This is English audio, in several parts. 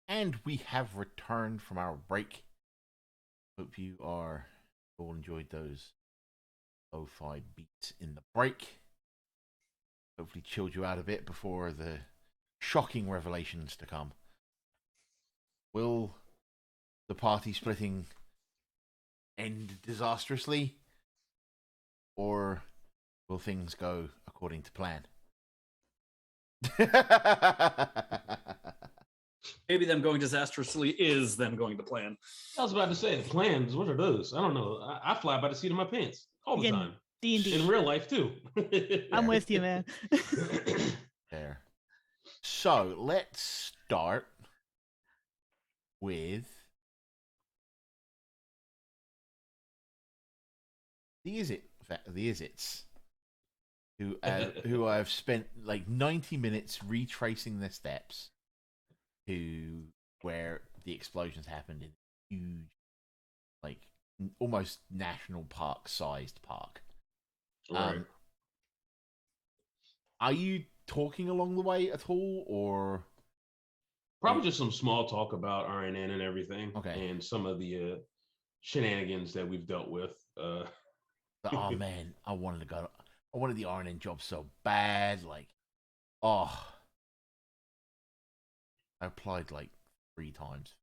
And we have returned from our break. Hope you all enjoyed those lo-fi beats in the break. Hopefully chilled you out a bit before the shocking revelations to come. Will the party splitting end disastrously? Or will things go according to plan? Maybe them going disastrously is them going to plan. I was about to say, plans, what are those? I don't know. I fly by the seat of my pants all the time. D&D. In real life, too. I'm with you, man. There. So, let's start with the Izzets, who have spent like 90 minutes retracing their steps to where the explosions happened in a huge, like almost national park sized park. Right. Are you talking along the way at all, or probably just some small talk about RNN and everything, okay, and some of the shenanigans that we've dealt with. Oh man, I wanted the RNN job so bad. Like, oh, I applied like 3 times.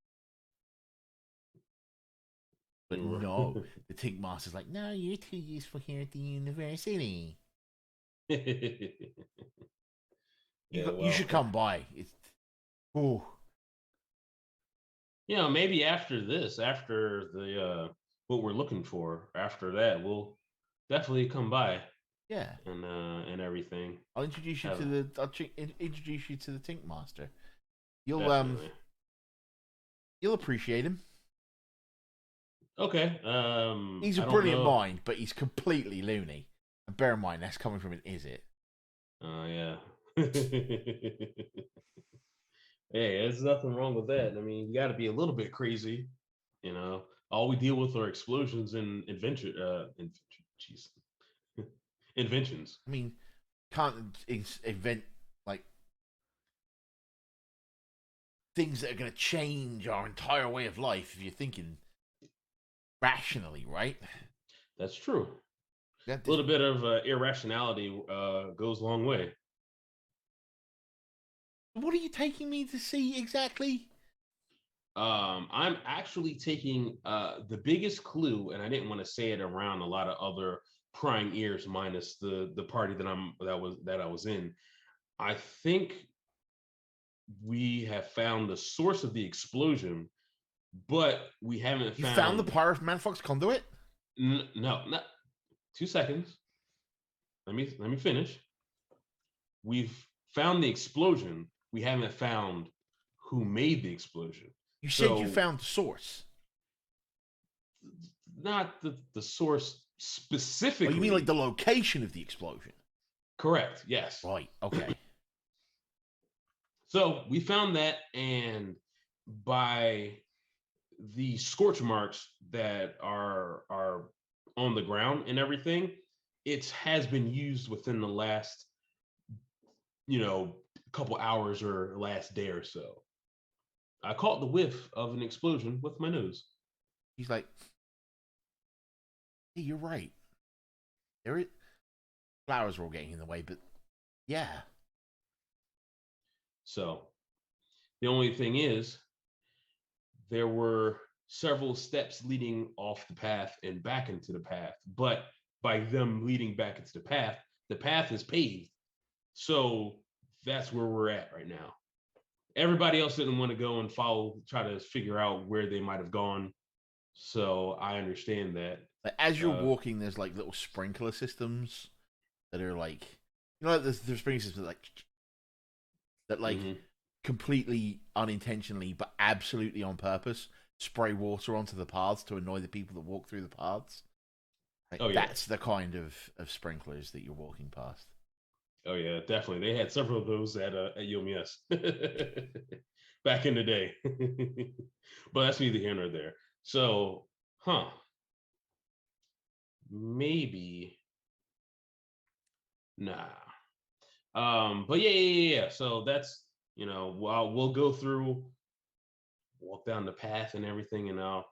But no, the Tink Master's like, no, you're too useful here at the university. You should come by. It's maybe after this, after the what we're looking for, after that, we'll definitely come by. Yeah, and everything. I'll introduce you to the Tink Master. You'll definitely. You'll appreciate him. Okay. He's a brilliant mind, but he's completely loony. And bear in mind, that's coming from an Izzet. Oh, yeah. Hey, there's nothing wrong with that. I mean, you got to be a little bit crazy, you know. All we deal with are explosions and inventions. I mean, can't invent like things that are going to change our entire way of life if you're thinking rationally, right? That's true. A little bit of irrationality goes a long way. What are you taking me to see exactly? I'm actually taking the biggest clue, and I didn't want to say it around a lot of other prying ears, minus the party that I was in. I think we have found the source of the explosion, but we haven't found. You found the Pyro Manfox conduit? No, not 2 seconds. Let me finish. We've found the explosion. We haven't found who made the explosion. You said you found the source. Not the source specifically. Oh, you mean like the location of the explosion? Correct, yes. Right, okay. So we found that, and by the scorch marks that are on the ground and everything, it has been used within the last, couple hours or last day or so. I caught the whiff of an explosion with my nose. He's like, hey, you're right. Flowers were all getting in the way, but yeah. So the only thing is, there were several steps leading off the path and back into the path. But by them leading back into the path is paved. So that's where we're at right now. Everybody else didn't want to go and try to figure out where they might have gone. So I understand that. Like, as you're walking, there's like little sprinkler systems that are like, there's sprinkler systems that completely unintentionally, but absolutely on purpose, spray water onto the paths to annoy the people that walk through the paths. Like, that's the kind of sprinklers that you're walking past. Oh yeah, definitely. They had several of those at UMS back in the day. But that's neither here nor there. So, maybe. Nah. But yeah. So that's, we'll go through walk down the path and everything, and I'll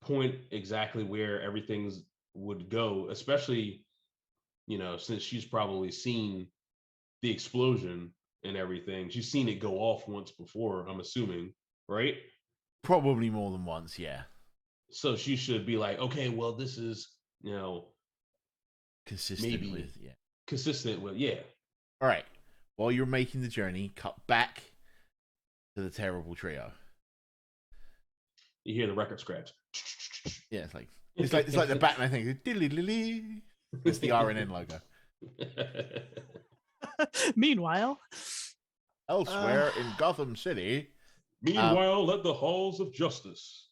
point exactly where everything's would go, especially, since she's probably seen the explosion and everything. She's seen it go off once before, I'm assuming, right? Probably more than once, yeah. So she should be like, okay, well, this is, Consistent maybe with, yeah. consistent with, yeah. All right. While you're making the journey, cut back to the terrible trio. You hear the record scratch. Yeah, it's like the Batman thing. It's the RNN logo. Meanwhile, Elsewhere in Gotham City. Meanwhile, at the halls of justice.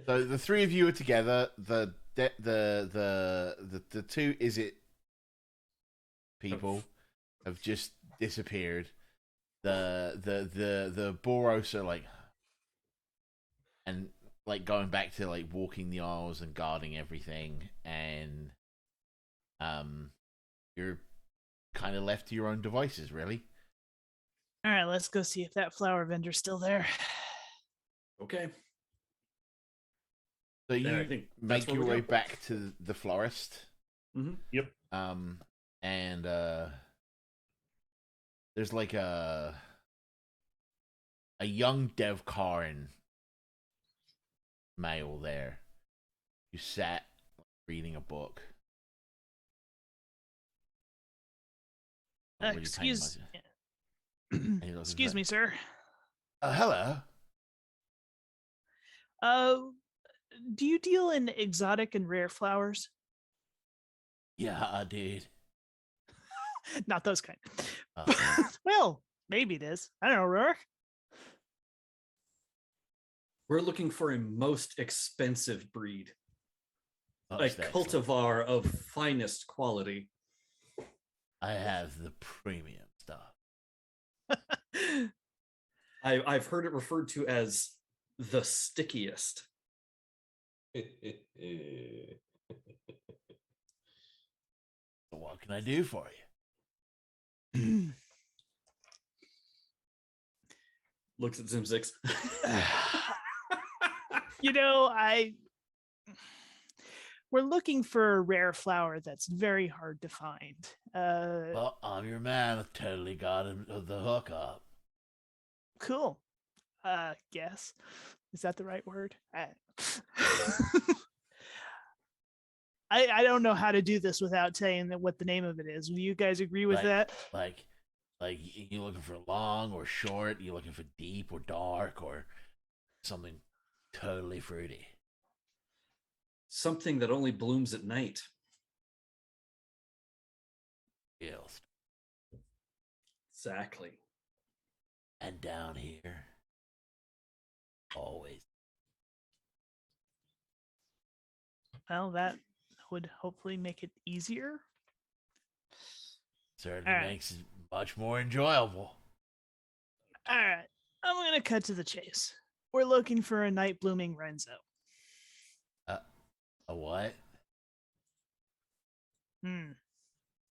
So the three of you are together. The two Izzet people have just disappeared. The Boros are going back to walking the aisles and guarding everything, and you're kind of left to your own devices, really. all right, let's go see if that flower vendor's still there. Okay. So you I think make your we way go. back to the florist. Mm-hmm. Yep. And there's a young Devkarin male there who sat reading a book. Not really Excuse excuse me, sir. Hello. Do you deal in exotic and rare flowers? Yeah, I did. Not those kind. Oh. Well, maybe it is. I don't know, Ruric. We're looking for a most expensive breed, a That's excellent. cultivar of finest quality. I have the premium stuff. I've heard it referred to as the stickiest. So what can I do for you? Looks at Zimzix. We're looking for a rare flower that's very hard to find. Well, I'm your man. I totally got the hook up. Cool. Guess. Is that the right word? I don't know how to do this without saying what the name of it is. Will you guys agree with that? Like you looking for long or short? You looking for deep or dark or something totally fruity? Something that only blooms at night. Yes. Exactly. And down here, always. Well, that would hopefully make it easier. Certainly makes it much more enjoyable. All right. I'm going to cut to the chase. We're looking for a night blooming Renzo. A what?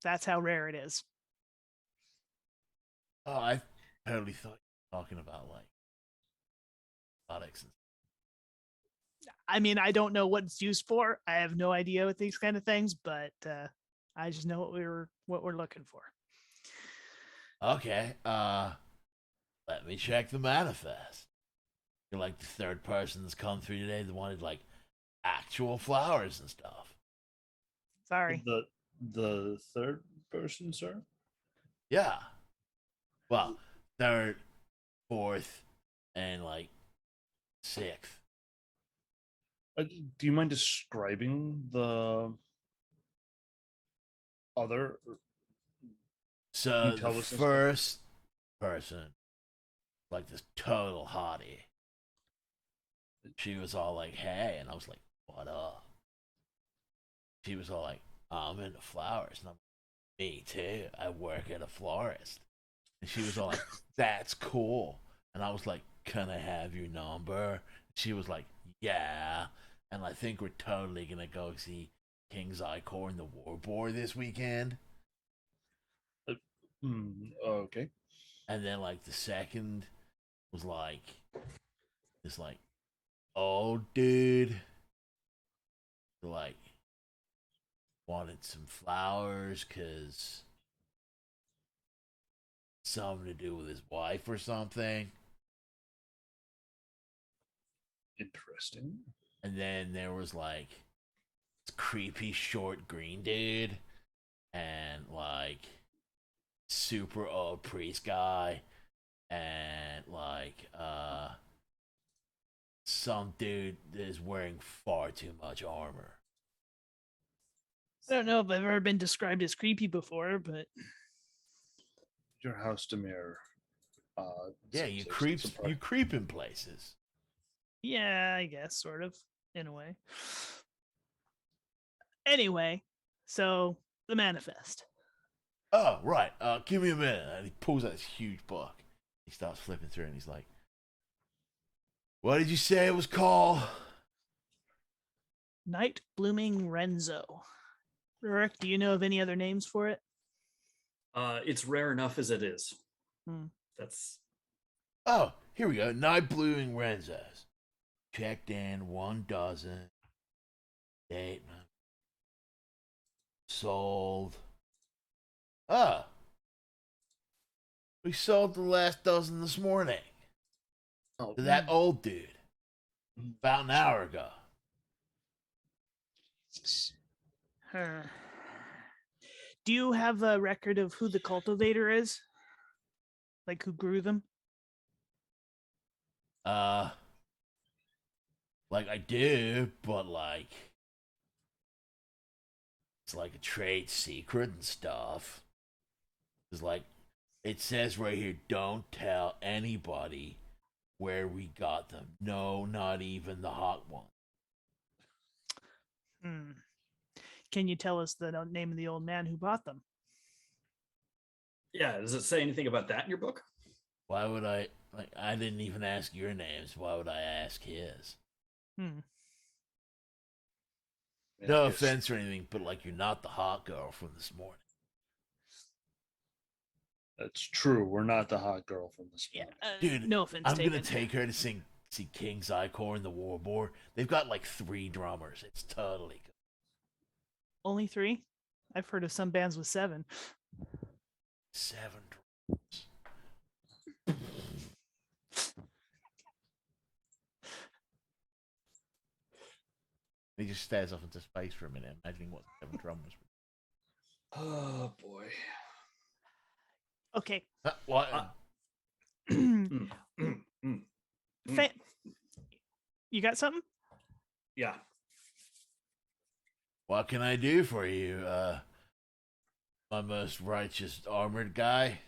That's how rare it is. Oh, I totally thought you were talking about Poetics. I mean, I don't know what it's used for. I have no idea with these kind of things, but I just know what we're looking for. Okay. Let me check the manifest. You're the third person that's come through today that wanted actual flowers and stuff. Sorry. The third person, sir? Yeah. Well, third, fourth, and sixth. Do you mind describing the other? So the first person, this total hottie. She was all hey, and I was like, what up? She was all I'm into flowers, and I'm me too. I work at a florist. And she was all that's cool. And I was like, can I have your number? She was like, yeah. And I think we're totally gonna go see King's Icor and the Warboar this weekend. Okay. And then the second was It's like, oh, dude, like, wanted some flowers because something to do with his wife or something. Interesting. And then there was like this creepy short green dude and like super old priest guy and like some dude that is wearing far too much armor. I don't know if I've ever been described as creepy before, but Your House Dimir. Yeah, you creep in places. yeah, I guess sort of in a way. Anyway, so the manifest. Oh, right. Give me a minute. And he pulls out this huge book. He starts flipping through and he's like, what did you say it was called? Night Blooming Renzo. Ruric, do you know of any other names for it? It's rare enough as it is. That's Oh, here we go. Night Blooming Renzos. Checked in 1 dozen. Date. Sold. Ah. We sold the last dozen this morning. Oh, To that old dude. About an hour ago. Huh. Do you have a record of who the cultivator is? Like who grew them? Like I do, but like it's like a trade secret and stuff. It's like it says right here, don't tell anybody where we got them. No, not even the hot one. Can you tell us the name of the old man who bought them? yeah. Does it say anything about that in your book? Why would I I didn't even ask your names. Why would I ask his? No offense or anything, but like you're not the hot girl from this morning. That's true. We're not the hot girl from this morning. Dude, no offense. I'm taken. gonna take her to see King's Icor and the Warboar. They've got like 3 drummers. It's totally good. Only 3? I've heard of some bands with 7. 7 drummers. He just stares off into space for a minute, imagining what 7 drummers. Oh boy. Okay. What? Mm. You got something? Yeah. What can I do for you, my most righteous armored guy?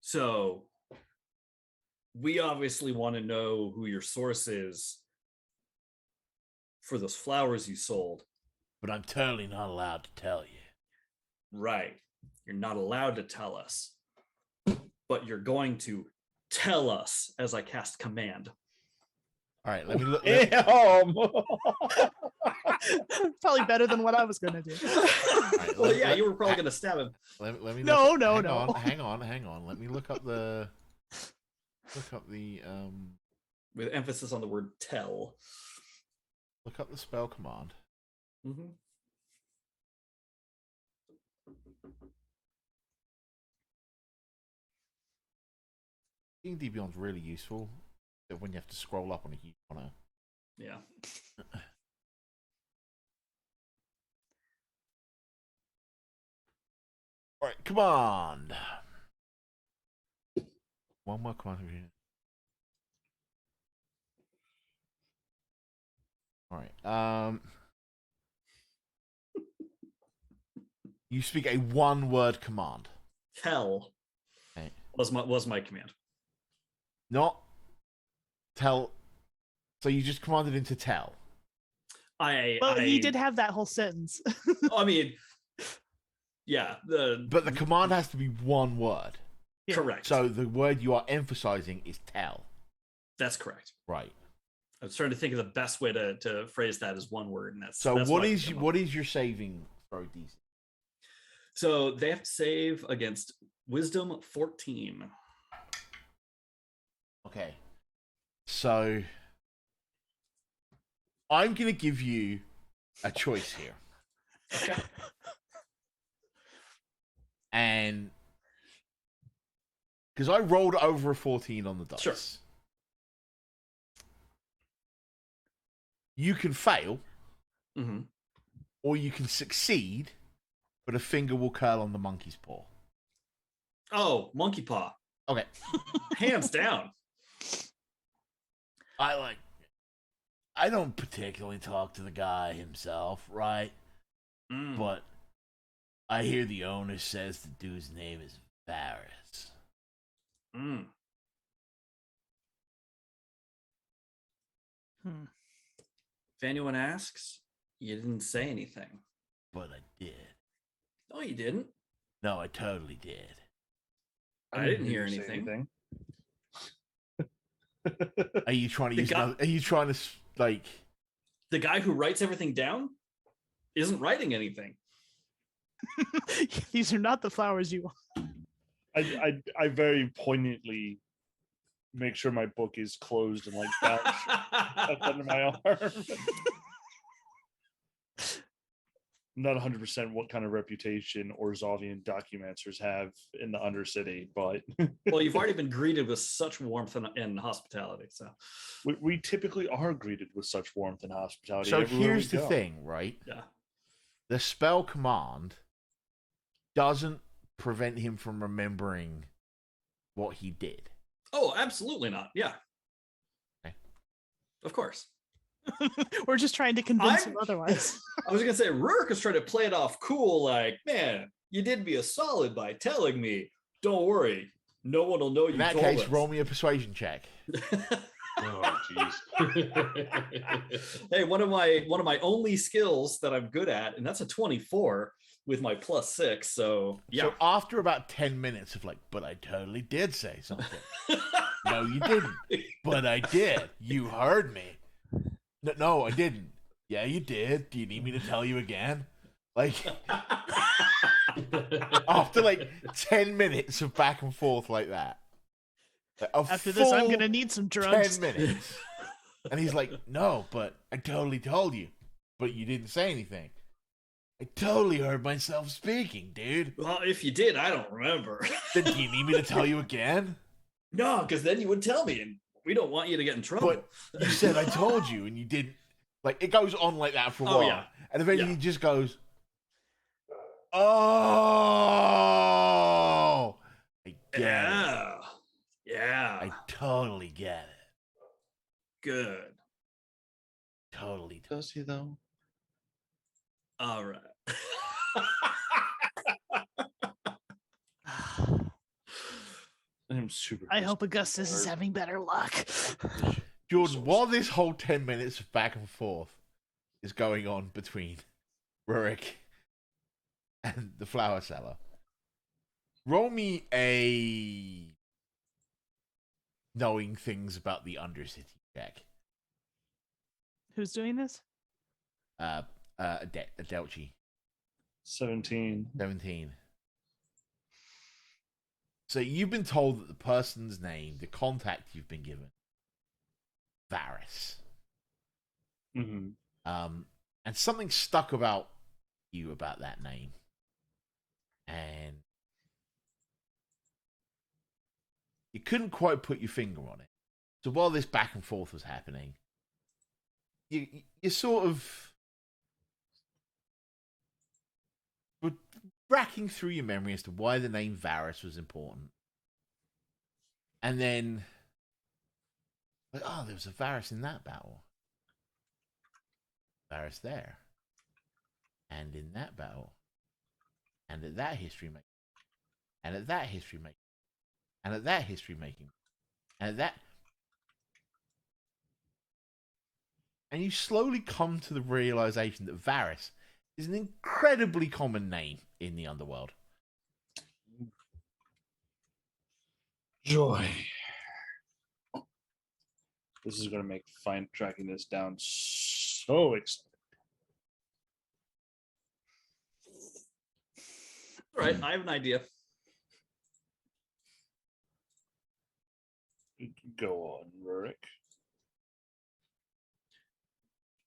So we obviously want to know who your source is for those flowers you sold. But I'm totally not allowed to tell you. Right. You're not allowed to tell us. But you're going to tell us as I cast command. All right, let me look. Damn! Probably better than what I was gonna do. Right, Well, yeah, you were probably going to stab him. Let me No, look, no, hang no. On, hang on. Let me look up the With emphasis on the word tell. look up the spell command. Mm-hmm. D&D Beyond's really useful when you have to scroll up on a huge one. Yeah. All right, command. One more command. All right. You speak a 1-word command. Tell Okay. was my command. Not tell. So you just commanded him to tell. He did have that whole sentence. I mean, yeah. But the command has to be 1 word. Yeah. Correct. So the word you are emphasizing is tell. That's correct. Right. I was trying to think of the best way to phrase that as 1 word, and that's So that's what why I is came up. what is your saving throw DC? So they have to save against Wisdom 14. Okay. So I'm gonna give you a choice here. Okay. And because I rolled over a 14 on the dice. Sure. You can fail, Mm-hmm. or you can succeed, but a finger will curl on the monkey's paw. Oh, monkey paw. Okay. Hands down. I don't particularly talk to the guy himself, right? Mm. But I hear the owner says the dude's name is Varys. Mm. If anyone asks, you didn't say anything. But I did. No, you didn't. No, I totally did. I didn't hear you say anything. Are you trying to The use? guy- Are you trying to like? The guy who writes everything down isn't writing anything. These are not the flowers you want. I very poignantly make sure my book is closed and like tucked under my arm. I'm not 100% what kind of reputation Orzhovian documenters have in the Undercity, but Well, you've already been greeted with such warmth and hospitality. So, we typically are greeted with such warmth and hospitality. So everywhere here's we the go. thing, right? yeah. The spell command doesn't prevent him from remembering what he did. Oh, absolutely not. Yeah. Okay. Of course. We're just trying to convince I'm- him otherwise. I was going to say, Ruric is trying to play it off cool, like, man, you did me a solid by telling me. Don't worry. No one will know you In that told case, us. roll me a persuasion check. Oh, jeez. Hey, one of my only skills that I'm good at, and that's a 24 with my +6. So yeah. So after about 10 minutes of like, but I totally did say something. No, you didn't. But I did. You heard me. No, I didn't. Yeah, you did. Do you need me to tell you again? Like, after like 10 minutes of back and forth like that. Like, After this, I'm full gonna need some drugs. 10 minutes. And he's like, no, but I totally told you. But you didn't say anything. I totally heard myself speaking, dude. Well, if you did, I don't remember. Then do you need me to tell you again? No, because then you would tell me, and we don't want you to get in trouble. But you said I told you, and you didn't. Like, it goes on like that for a Oh, while. yeah. And eventually Yeah. he just goes, oh, I get it. Yeah. I totally get it. Good. Totally. Does he though? All right. I'm super. I hope Augustus is having better luck. Jordan, while this whole 10 minutes of back and forth is going on between Ruric and the flower seller, roll me a knowing things about the Undercity check. Who's doing this? Adelchi. 17. 17. So you've been told that the person's name, the contact you've been given, Varys. Mm-hmm. And something stuck about you about that name. And you couldn't quite put your finger on it. So while this back and forth was happening, you sort of were racking through your memory as to why the name Varys was important. And then, like, oh, there was a Varys in that battle. Varys there. And in that battle. And at that history making. And at that history making. And at that history making. And at that. And you slowly come to the realization that Varys is an incredibly common name in the underworld. Joy. This is going to make tracking this down so exciting. All right, I have an idea. Go on, Ruric.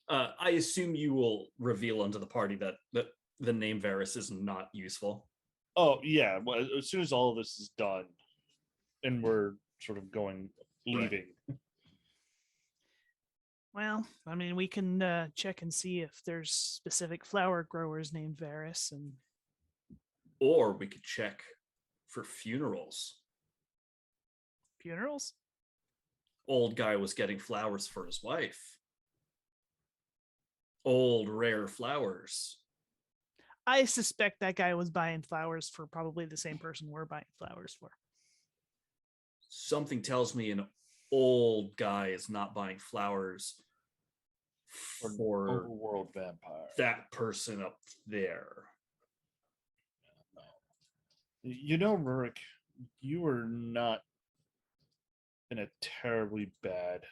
I assume you will reveal unto the party that the name Varys is not useful. Oh yeah. Well, as soon as all of this is done, and we're sort of leaving. Well, I mean, we can check and see if there's specific flower growers named Varys, and Or we could check for funerals. funerals. Old guy was getting flowers for his wife. Old rare flowers. I suspect that guy was buying flowers for probably the same person we're buying flowers for. Something tells me an old guy is not buying flowers for Overworld vampire. that person up there. You know, Ruric, you are not in a terribly bad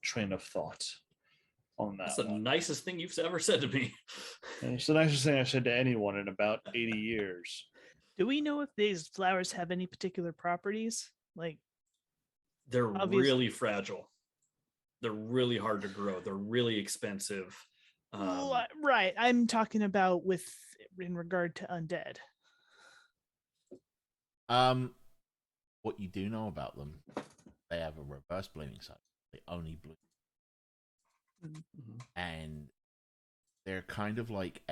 train of thought on that. That's the one. nicest thing you've ever said to me. And it's the nicest thing I've said to anyone in about 80 years. Do we know if these flowers have any particular properties? Like, They're Obviously. really fragile. They're really hard to grow. They're really expensive. right? I'm talking about in regard to undead. What you do know about them, they have a reverse blooming cycle. They only bloom, Mhm. and they're kind of like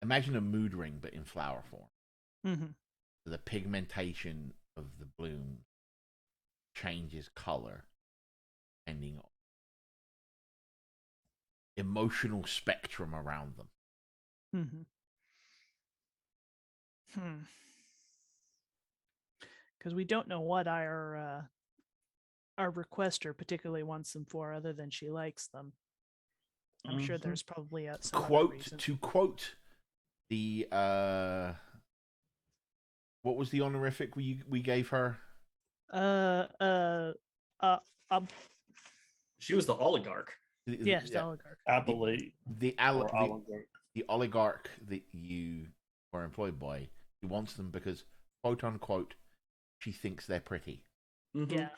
imagine a mood ring, but in flower form. Mm-hmm. The pigmentation of the bloom changes color depending on emotional spectrum around them. Mm-hmm. Because we don't know what our requester particularly wants them for, other than she likes them. I'm sure Mhm. there's probably some other reason. To quote the what was the honorific we gave her? She was the oligarch. Yes, the oligarch. Appellate The or oligarch. the oligarch that you were employed by. He wants them because, quote unquote, she thinks they're pretty. Mhm. Yeah.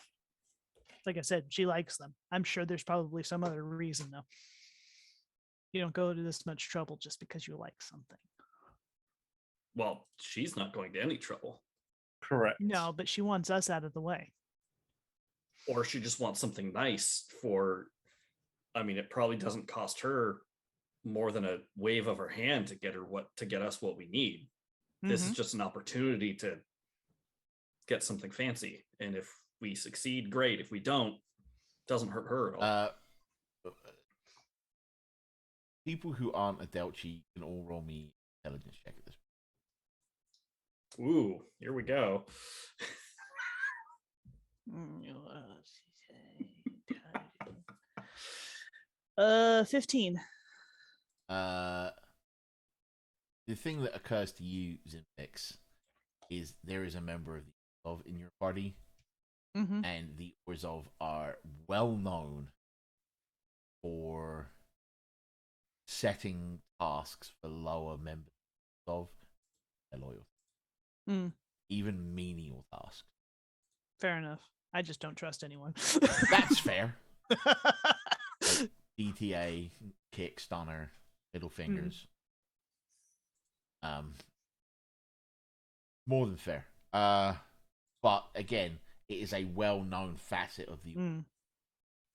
Like I said, she likes them. I'm sure there's probably some other reason, though. You don't go to this much trouble just because you like something. Well, she's not going to any trouble. Correct. No, but she wants us out of the way. Or she just wants something nice for, I mean, it probably doesn't cost her more than a wave of her hand to get us what we need. This is just an opportunity to get something fancy. And if we succeed, great. If we don't, it doesn't hurt her at all. People who aren't Adelchi can all roll me intelligence check at this point. Ooh, here we go. 15. The thing that occurs to you, Zimzix, is there is a member of the Orzhov in your party, and the Orzhov are well known for setting tasks for lower members of their loyalty, even menial tasks. Fair enough. I just don't trust anyone. That's fair. Like DTA, kick, stunner, middle fingers. More than fair. But again, it is a well-known facet of the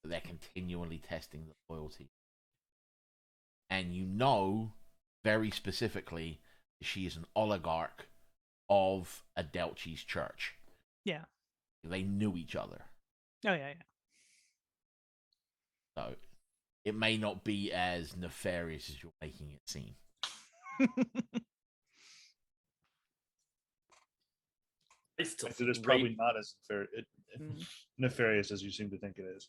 that they're continually testing the loyalty. And you know very specifically that she is an oligarch of Adelchi's church. Yeah. They knew each other. Oh, yeah. So it may not be as nefarious as you're making it seem. It's probably not as nefarious as you seem to think it is.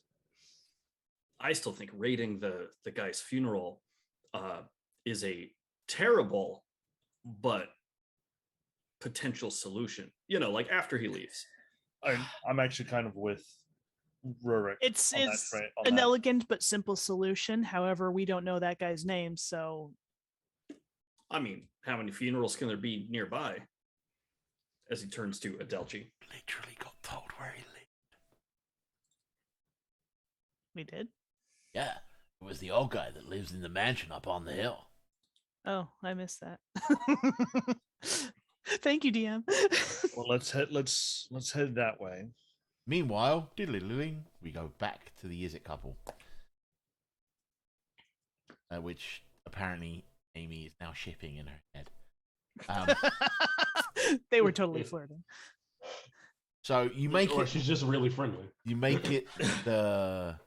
I still think raiding the guy's funeral is a terrible but potential solution. You know, like after he leaves. I'm actually kind of with Ruric. It's an elegant but simple solution. However, we don't know that guy's name, so I mean, how many funerals can there be nearby? As he turns to Adelchi. Literally got told where he lived. We did? Yeah, it was the old guy that lives in the mansion up on the hill. Oh, I missed that. Thank you, DM. Well, let's head that way. Meanwhile, diddly-ling, we go back to the Izzet couple, which apparently Aimee is now shipping in her head. They were totally flirting. So you make or it. she's just really friendly. You make it to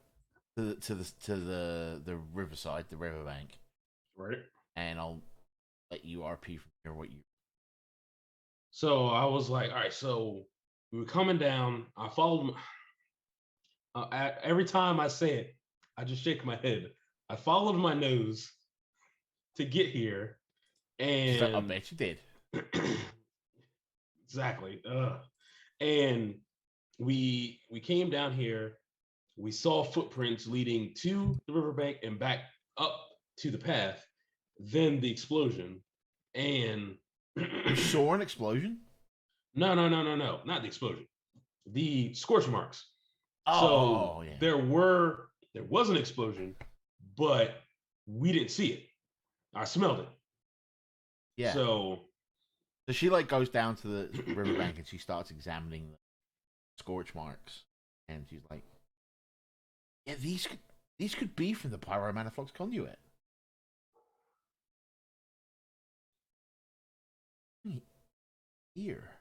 the riverside, the riverbank, Right. and I'll let you RP from here. What you? So I was like, all right. So we were coming down. I followed. Every time I say it, I just shake my head. I followed my nose to get here, and I bet you did. Exactly. And we came down here. We saw footprints leading to the riverbank and back up to the path. Then the explosion, and You saw an explosion? no, not the explosion. The scorch marks. Oh, so yeah. there was an explosion, but we didn't see it. I smelled it. Yeah. So she like goes down to the riverbank and she starts examining the scorch marks, and she's like, "Yeah, these could be from the Pyromanaflux conduit." Here.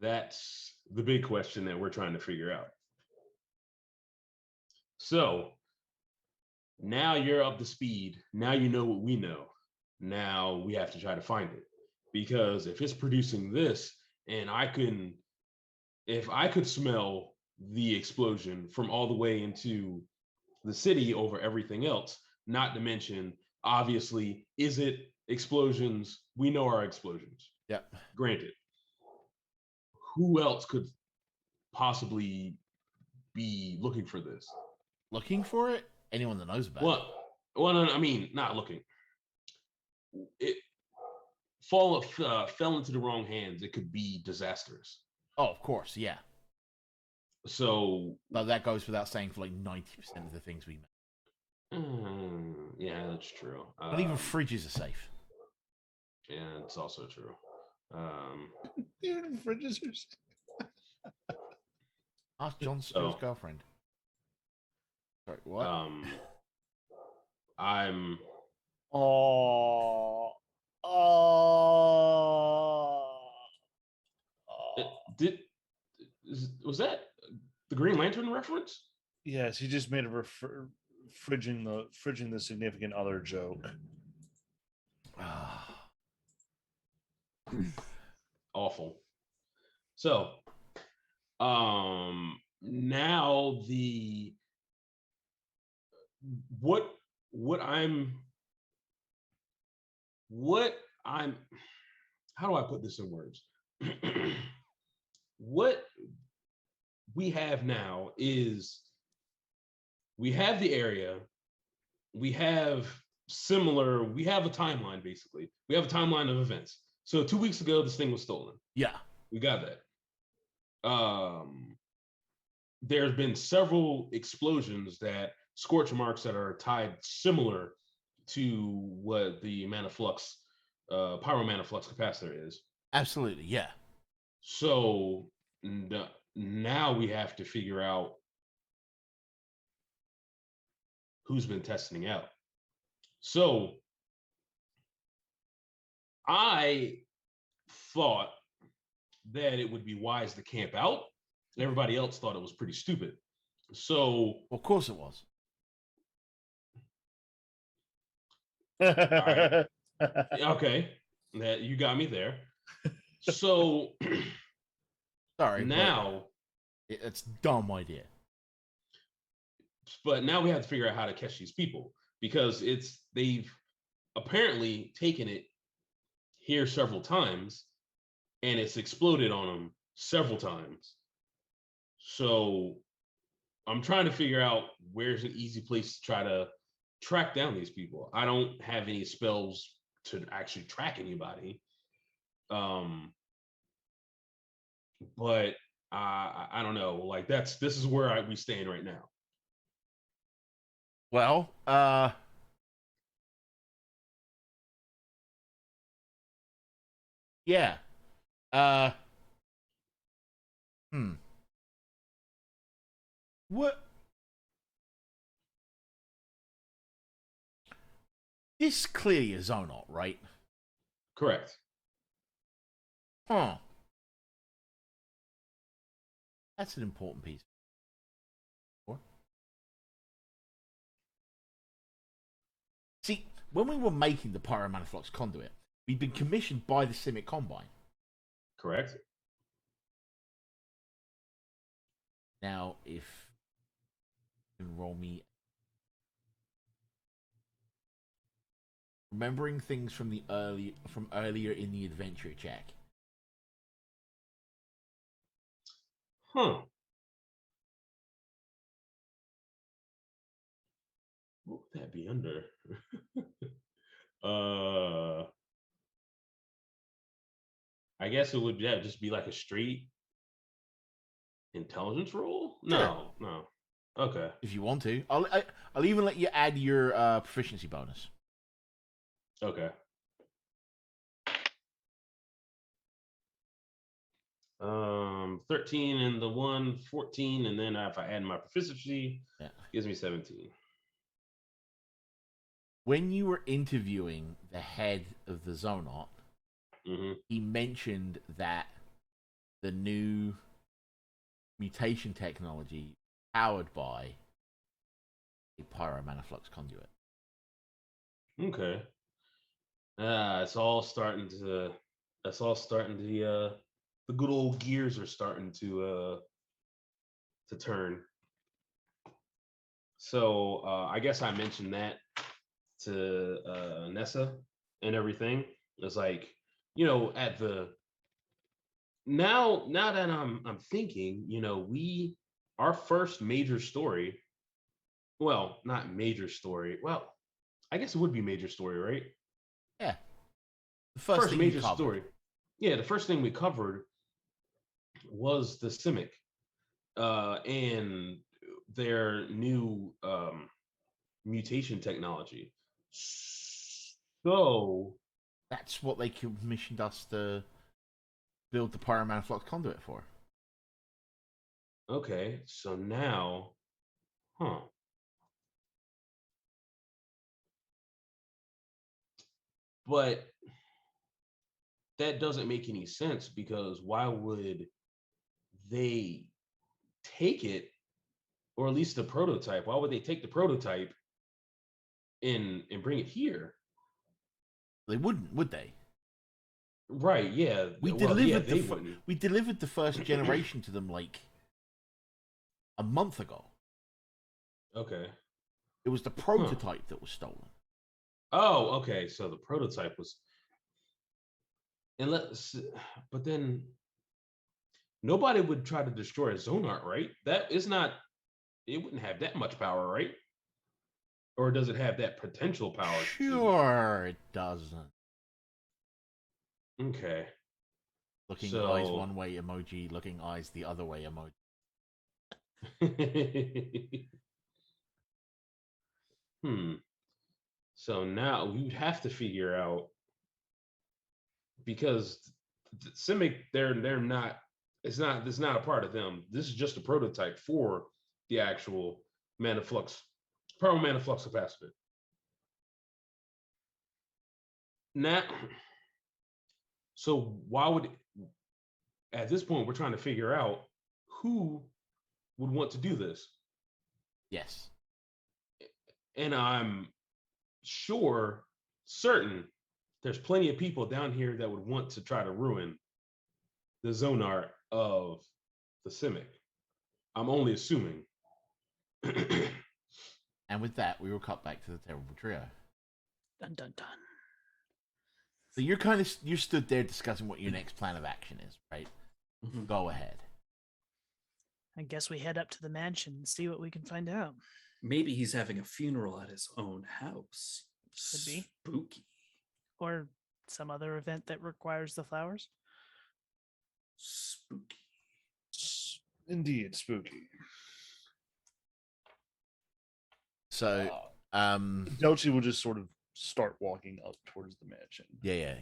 that's the big question that we're trying to figure out. So now you're up to speed. Now you know what we know. Now we have to try to find it. Because if it's producing this, and if I could smell the explosion from all the way into the city over everything else, not to mention, obviously, is it explosions? We know our explosions. Yeah. Granted. Who else could possibly be looking for this? Looking for it? Anyone that knows about it. Well, no, I mean, not looking. It fell into the wrong hands. It could be disastrous. Oh, of course, yeah. So, but that goes without saying for like 90% of the things we make. Yeah, that's true. Not even fridges are safe. Yeah, it's also true. Even fridges are safe. Ask John Spill's girlfriend. Sorry, what? I'm. Oh. Was that the Green Lantern reference? Yes, he just made a fridging the significant other joke. Awful. So, now how do I put this in words? What we have now is we have the area, we have a timeline, basically. We have a timeline of events. So 2 weeks ago, this thing was stolen. Yeah. We got that. There's been several explosions that scorch marks that are tied similar to what the Manaflux, Pyromanaflux capacitor is. Absolutely, yeah. So now we have to figure out who's been testing out. So I thought that it would be wise to camp out. Everybody else thought it was pretty stupid. So, of course it was. Right. Okay, that you got me there. So, sorry. Now, it's a dumb idea. But now we have to figure out how to catch these people, because they've apparently taken it here several times, and it's exploded on them several times. So I'm trying to figure out where's an easy place to try to track down these people. I don't have any spells to actually track anybody. But I don't know. Like this is where we stand right now. Well, yeah. What? This clearly a Zonot, right? Correct. Huh. That's an important piece. See, when we were making the Pyromanaflux conduit, we'd been commissioned by the Simic Combine. Correct. Now, if you can roll me, remembering things from earlier in the adventure check. Huh. What would that be under? I guess it would just be like a straight intelligence roll. No. Okay. If you want to, I'll even let you add your proficiency bonus. Okay. 13 and the 1, 14, and then if I add my proficiency, gives me 17. When you were interviewing the head of the Zonot, he mentioned that the new mutation technology powered by a Pyromanaflux conduit. Okay. It's all starting to. The good old gears are starting to turn. So I guess I mentioned that to Nessa and everything. It's like, at the now that I'm thinking, our first major story. Well, not major story. Well, I guess it would be major story, right? Yeah. The first major story. Yeah, the first thing we covered was the Simic and their new mutation technology. So that's what they commissioned us to build the Pyromanaflux conduit for. Okay, so now, but that doesn't make any sense because why would they take it, or at least the prototype? Why would they take the prototype and bring it here? They wouldn't, would they? Right, yeah. We delivered the first generation to them like a month ago. Okay. It was the prototype that was stolen. Oh, okay. So the prototype was, but then nobody would try to destroy a Zonart, right? That is not. It wouldn't have that much power, right? Or does it have that potential power? Sure, it doesn't. Okay. Looking eyes one way emoji, looking eyes the other way emoji. So now we would have to figure out, because the Simic, they're not. It's not a part of them. This is just a prototype for the actual Manaflux, Pyromanaflux capacitor. Now, so why would, at this point, we're trying to figure out who would want to do this. Yes. And I'm certain there's plenty of people down here that would want to try to ruin the Zonart of the Simic. I'm only assuming. And with that, we will cut back to the terrible trio. Dun dun dun. So you're stood there discussing what your next plan of action is, right? Go ahead. I guess we head up to the mansion and see what we can find out. Maybe he's having a funeral at his own house. Could be. Spooky. Or some other event that requires the flowers. Spooky. Indeed, spooky. So, Adelchi will just sort of start walking up towards the mansion. Yeah.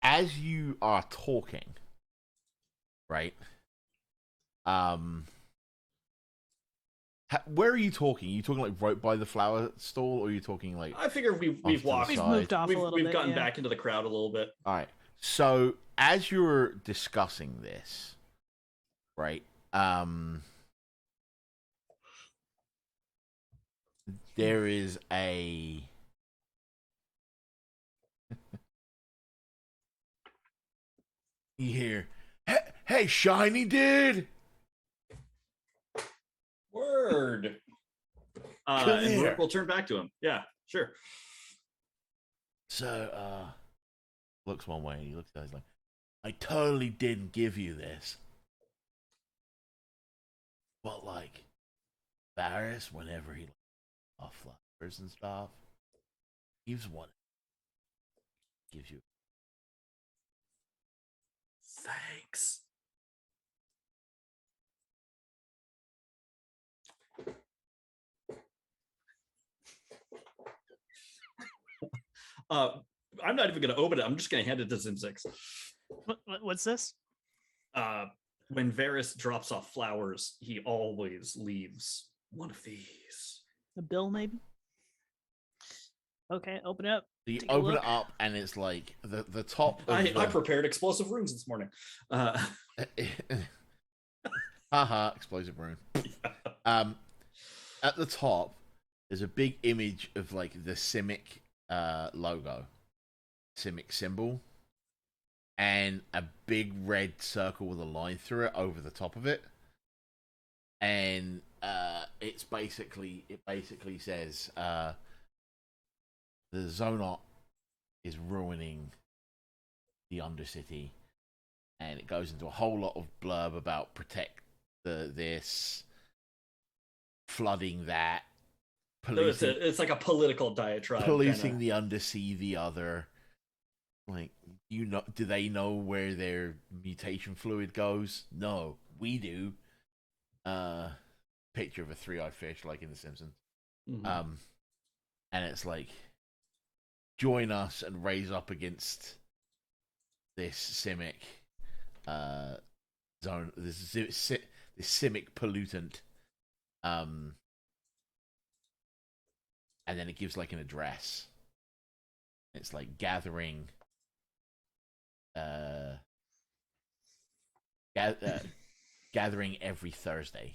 As you are talking, right? Where are you talking? Are you talking like right by the flower stall, or are you talking like? I figure we've to the walked. We've side? moved off a little We've bit. gotten yeah. back into the crowd a little bit. All right. So as you're discussing this, right? There is a you hear, hey, shiny dude. Word. Come And here. Ruric will turn back to him. Yeah, sure. So, looks one way and he looks at us like, I totally didn't give you this. But, like, Varys, whenever he off flowers and stuff, gives one. Gives you. Thanks. I'm not even going to open it. I'm just going to hand it to Zimzix. What's this? When Varys drops off flowers, he always leaves one of these. A bill, maybe? Okay, open it up. So you Take a open look. it up and it's like the top of I prepared explosive runes this morning. Haha, explosive rune. At the top, there's a big image of like the Simic logo, Simic symbol, and a big red circle with a line through it over the top of it. And it basically says the Zonot is ruining the Undercity, and it goes into a whole lot of blurb about protect this, flooding that, policing, it's like a political diatribe. policing the Undersea, the other. Like, do they know where their mutation fluid goes? No, we do. Picture of a three-eyed fish, like in The Simpsons. Mm-hmm. And it's like, join us and raise up against this Simic zone, this Simic pollutant. And then it gives like an address. It's like gathering every Thursday.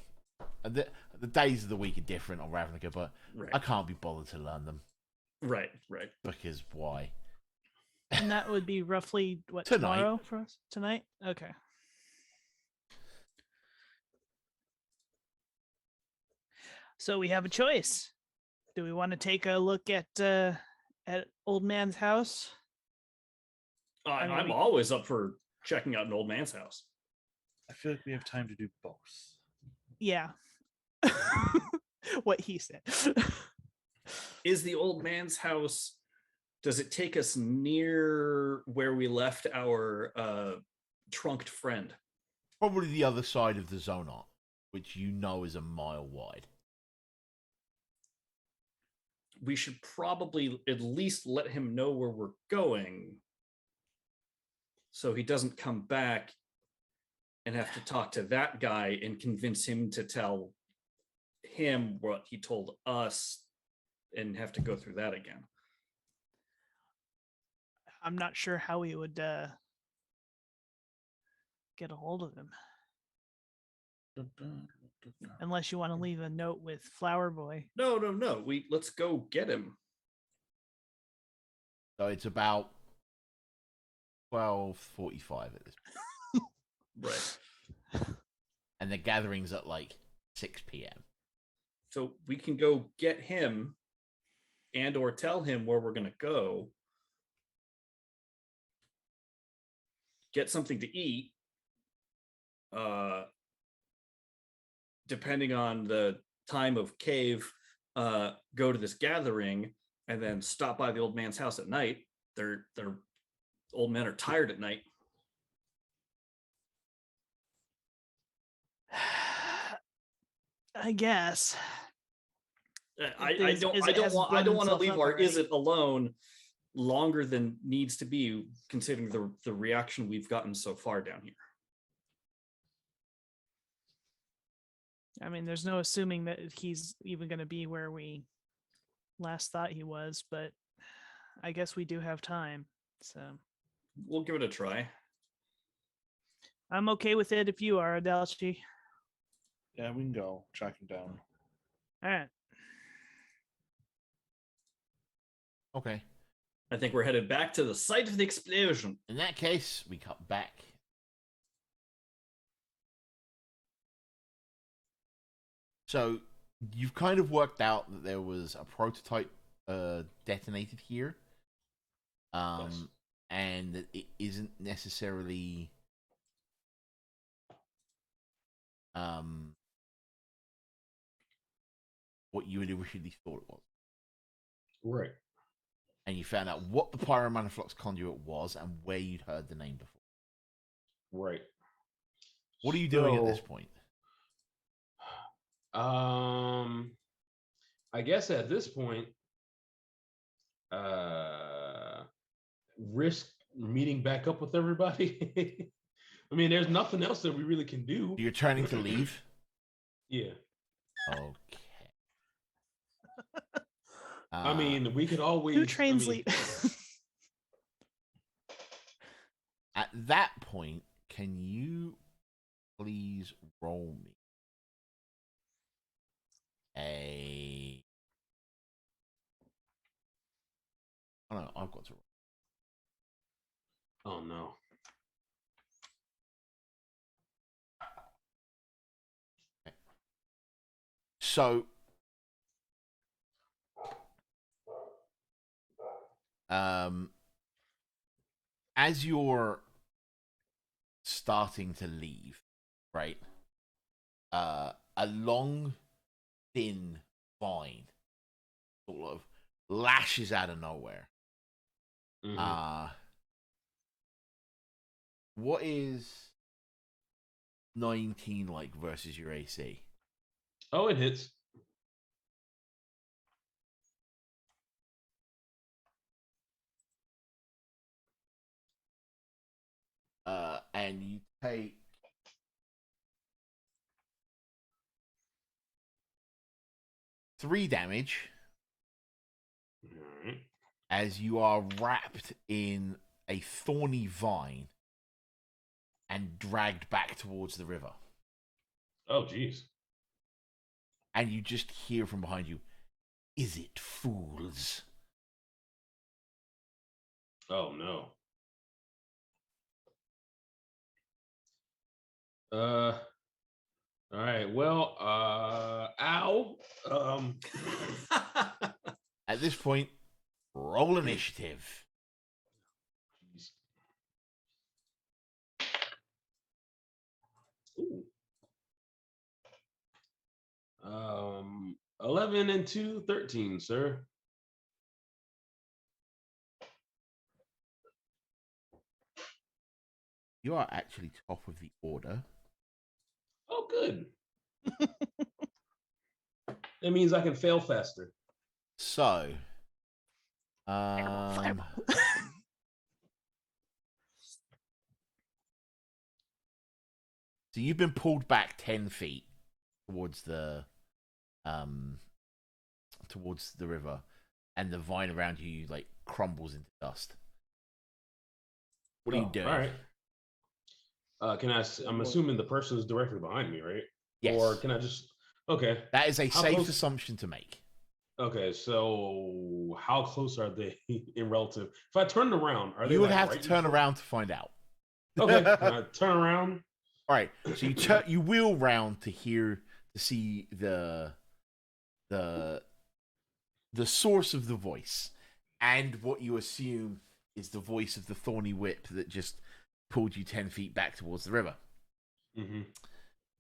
And the days of the week are different on Ravnica, but Right. I can't be bothered to learn them. Right. Because why? And that would be roughly what, Tonight. tomorrow for us? Tonight? Okay. So we have a choice. Do we want to take a look at Old Man's house? I mean, I'm always up for checking out an old man's house. I feel like we have time to do both. Yeah. What he said. Is the old man's house, does it take us near where we left our trunked friend? Probably the other side of the Zonot, which you know is a mile wide. We should probably at least let him know where we're going so he doesn't come back and have to talk to that guy and convince him to tell him what he told us and have to go through that again. I'm not sure how we would get a hold of him. Unless you want to leave a note with Flower Boy. No. Let's go get him. So it's about 12:45 at this point. Right. And the gathering's at like 6 p.m. So we can go get him and or tell him where we're going to go. Get something to eat. depending on the time of cave, go to this gathering and then stop by the old man's house at night. They're old men are tired at night. I guess. I don't want to leave our Izzet alone longer than needs to be, considering the reaction we've gotten so far down here. I mean, there's no assuming that he's even going to be where we last thought he was, but I guess we do have time, so we'll give it a try. I'm okay with it if you are, Adelchi. Yeah, we can go track him down. All right. Okay. I think we're headed back to the site of the explosion. In that case, we cut back. So you've kind of worked out that there was a prototype detonated here, Yes. and that it isn't necessarily what you had originally thought it was. Right. And you found out what the Pyromanaflux conduit was and where you'd heard the name before. Right. What are you doing at this point? I guess at this point, risk meeting back up with everybody. I mean, there's nothing else that we really can do. You're turning to leave? Yeah. Okay. I mean, we could always. Who trains lead? At that point, can you please roll me a... Oh no, I've got to roll. Oh no. Okay. So, as you're starting to leave, right? A long, thin vine sort of lashes out of nowhere. Mhm. What is 19 like versus your AC? Oh, it hits. And you take 3 damage Alright. as you are wrapped in a thorny vine and dragged back towards the river. Oh, jeez. And you just hear from behind you, "Is it fools?" Oh no. All right. Well, ow. At this point, roll initiative. Jeez. Ooh. 11 and 2, 13, sir. You are actually top of the order. Oh, good. That means I can fail faster. So, Fireball. so you've been pulled back 10 feet towards the river, and the vine around you like crumbles into dust. What are you doing? All right. I'm assuming the person is directly behind me, right? Yes. Or can I just? Okay. That is a How safe close- assumption to make. Okay, so how close are they in relative? If I turned around, are they? You would like have right to turn in front? around to find out. Okay, can I turn around? All right, so you wheel round to see the source of the voice, and what you assume is the voice of the thorny whip that just pulled you 10 feet back towards the river. Mm-hmm.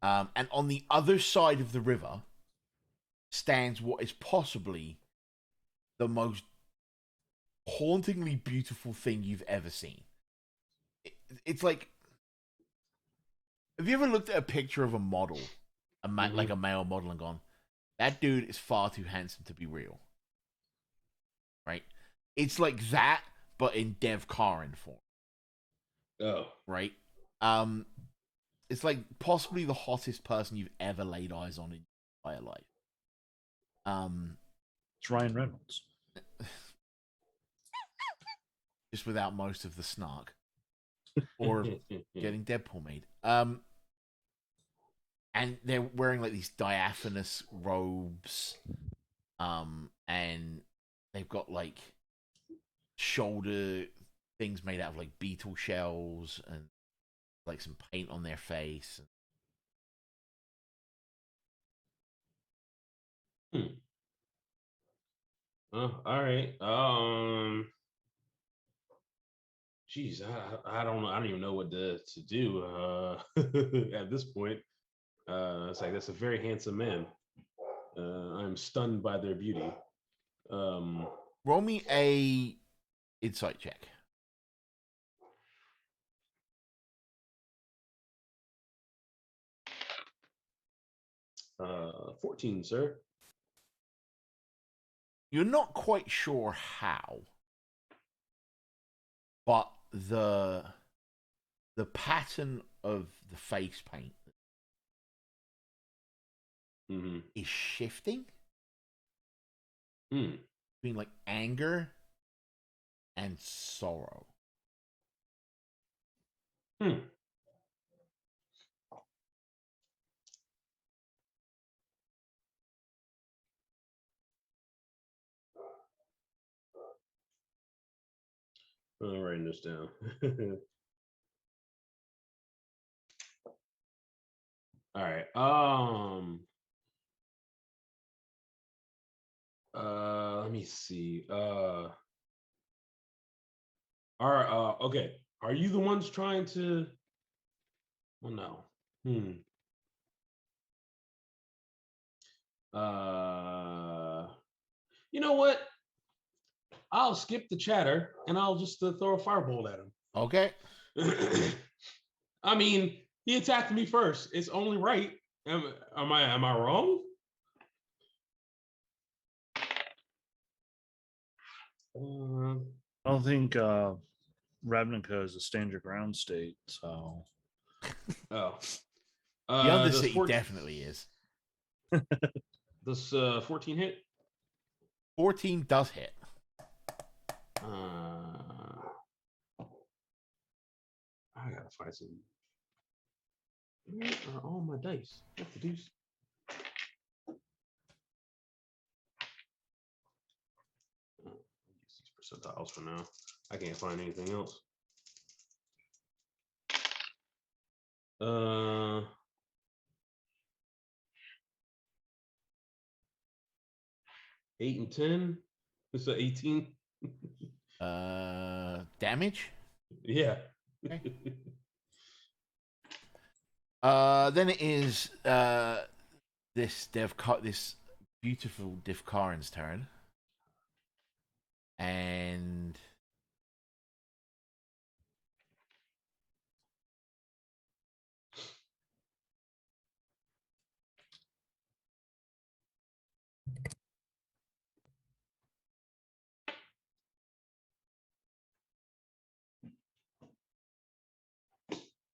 And on the other side of the river stands what is possibly the most hauntingly beautiful thing you've ever seen. It's like, have you ever looked at a picture of a model, like a male model, and gone, that dude is far too handsome to be real? Right? It's like that, but in Dev Karin form. Oh. Right? It's like possibly the hottest person you've ever laid eyes on in your entire life. It's Ryan Reynolds. Just without most of the snark. Or getting Deadpool made. And they're wearing like these diaphanous robes. And they've got like shoulder things made out of like beetle shells and like some paint on their face. All right. Geez, I don't know. I don't even know what to do at this point. It's like, that's a very handsome man. I'm stunned by their beauty. Roll me a insight check. 14, sir. You're not quite sure how, but the pattern of the face paint is shifting between like anger and sorrow. I'm writing this down. All right. Let me see. Okay. Are you the ones trying to? Well, no. You know what? I'll skip the chatter and I'll just throw a fireball at him. Okay. I mean, he attacked me first. It's only right. Am I wrong? I don't think Ravnica is a stand your ground state, so. Oh. The Undercity definitely is. Does 14 hit? 14 does hit. I gotta find some. Where are all my dice? What the deuce? Use these percentiles for now. I can't find anything else. 8 and 10. It's 18. Damage? Yeah. Okay. Then it is this beautiful Divkarin's turn. And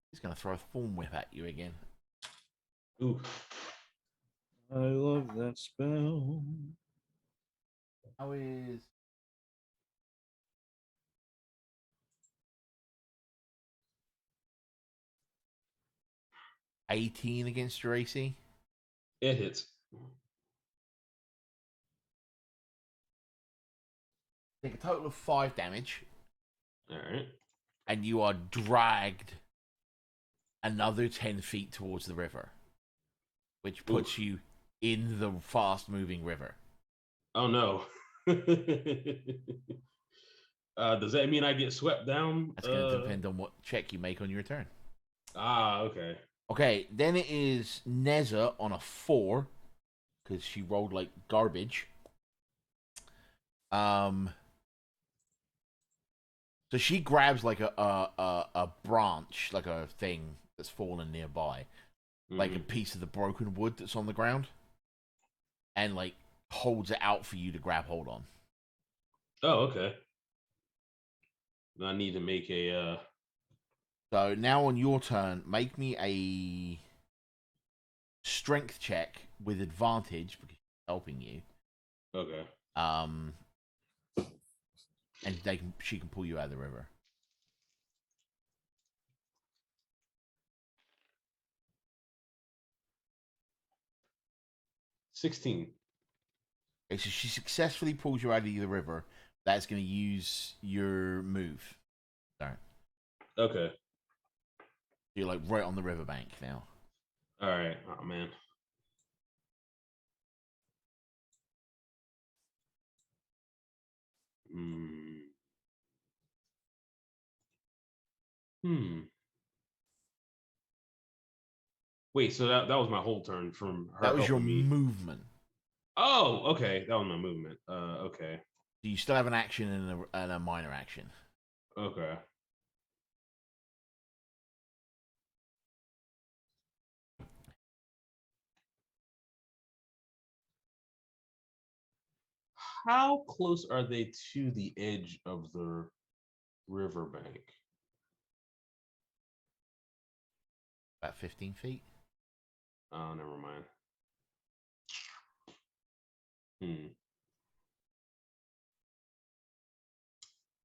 he's gonna throw a Thorn Whip at you again. Ooh. I love that spell. How is 18 against your AC? It hits. Take a total of 5 damage. All right. And you are dragged another 10 feet towards the river, which puts you in the fast-moving river. Oh, no. Does that mean I get swept down? That's going to depend on what check you make on your turn. Okay. Okay, then it is Neza on a 4 because she rolled like garbage. So she grabs like a branch, like a thing that's fallen nearby, like a piece of the broken wood that's on the ground, and like holds it out for you to grab hold on. Oh, okay. I need to make a. So now on your turn, make me a strength check with advantage because she's helping you. Okay. And she can pull you out of the river. $16. Okay, so she successfully pulls you out of the river. That's going to use your move. Sorry. Okay. You're like right on the riverbank now. All right. Oh man. Wait, so that was my whole turn from her That was your helping me. movement. Oh, okay. That was my movement. Okay. So you still have an action and a minor action. Okay. How close are they to the edge of the riverbank? About 15 feet. Oh, never mind.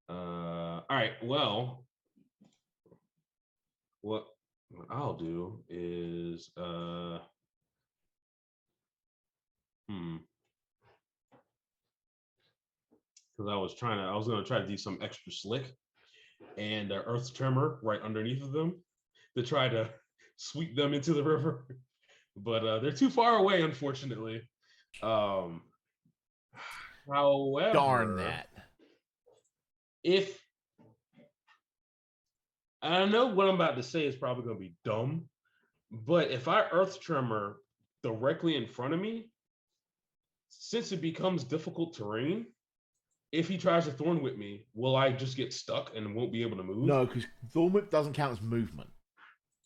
All right. Well, what I'll do is because I was gonna try to do some extra slick and earth tremor right underneath of them to try to sweep them into the river, but they're too far away, unfortunately. However, Darn that. If I know what I'm about to say is probably going to be dumb, but if I earth tremor directly in front of me, since it becomes difficult terrain, if he tries to thorn whip me, will I just get stuck and won't be able to move? No, because thorn whip doesn't count as movement.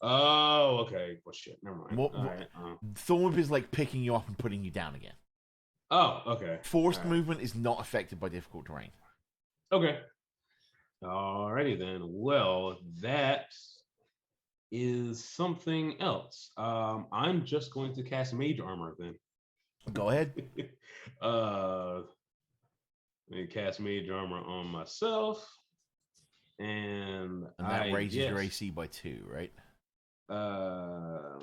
Oh, okay. Well, shit. Never mind. Thorn whip is like picking you up and putting you down again. Oh, okay. Forced movement is not affected by difficult terrain. Okay. Alrighty then. Well, that is something else. I'm just going to cast Mage Armor then. Go ahead. Let me cast Mage Armor on myself. And that raises your AC by 2, right? Or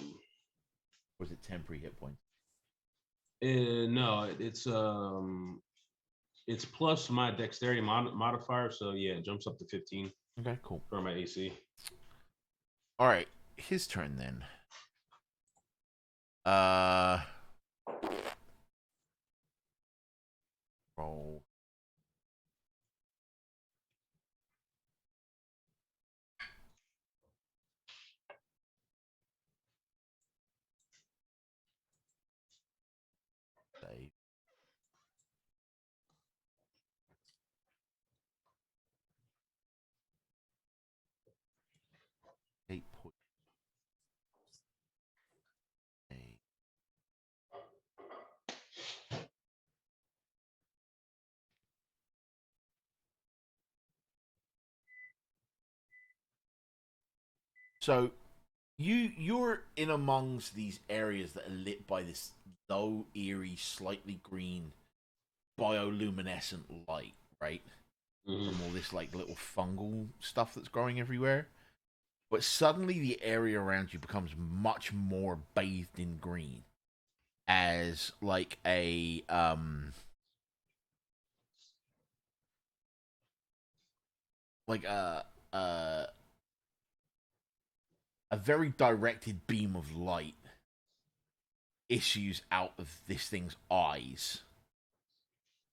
is it temporary hit points? No, it's plus my dexterity modifier, so yeah, it jumps up to 15. Okay, cool. For my AC. All right, his turn then. Roll. Save. So you're in amongst these areas that are lit by this low, eerie, slightly green bioluminescent light, right? From all this like little fungal stuff that's growing everywhere. But suddenly the area around you becomes much more bathed in green as like a a very directed beam of light issues out of this thing's eyes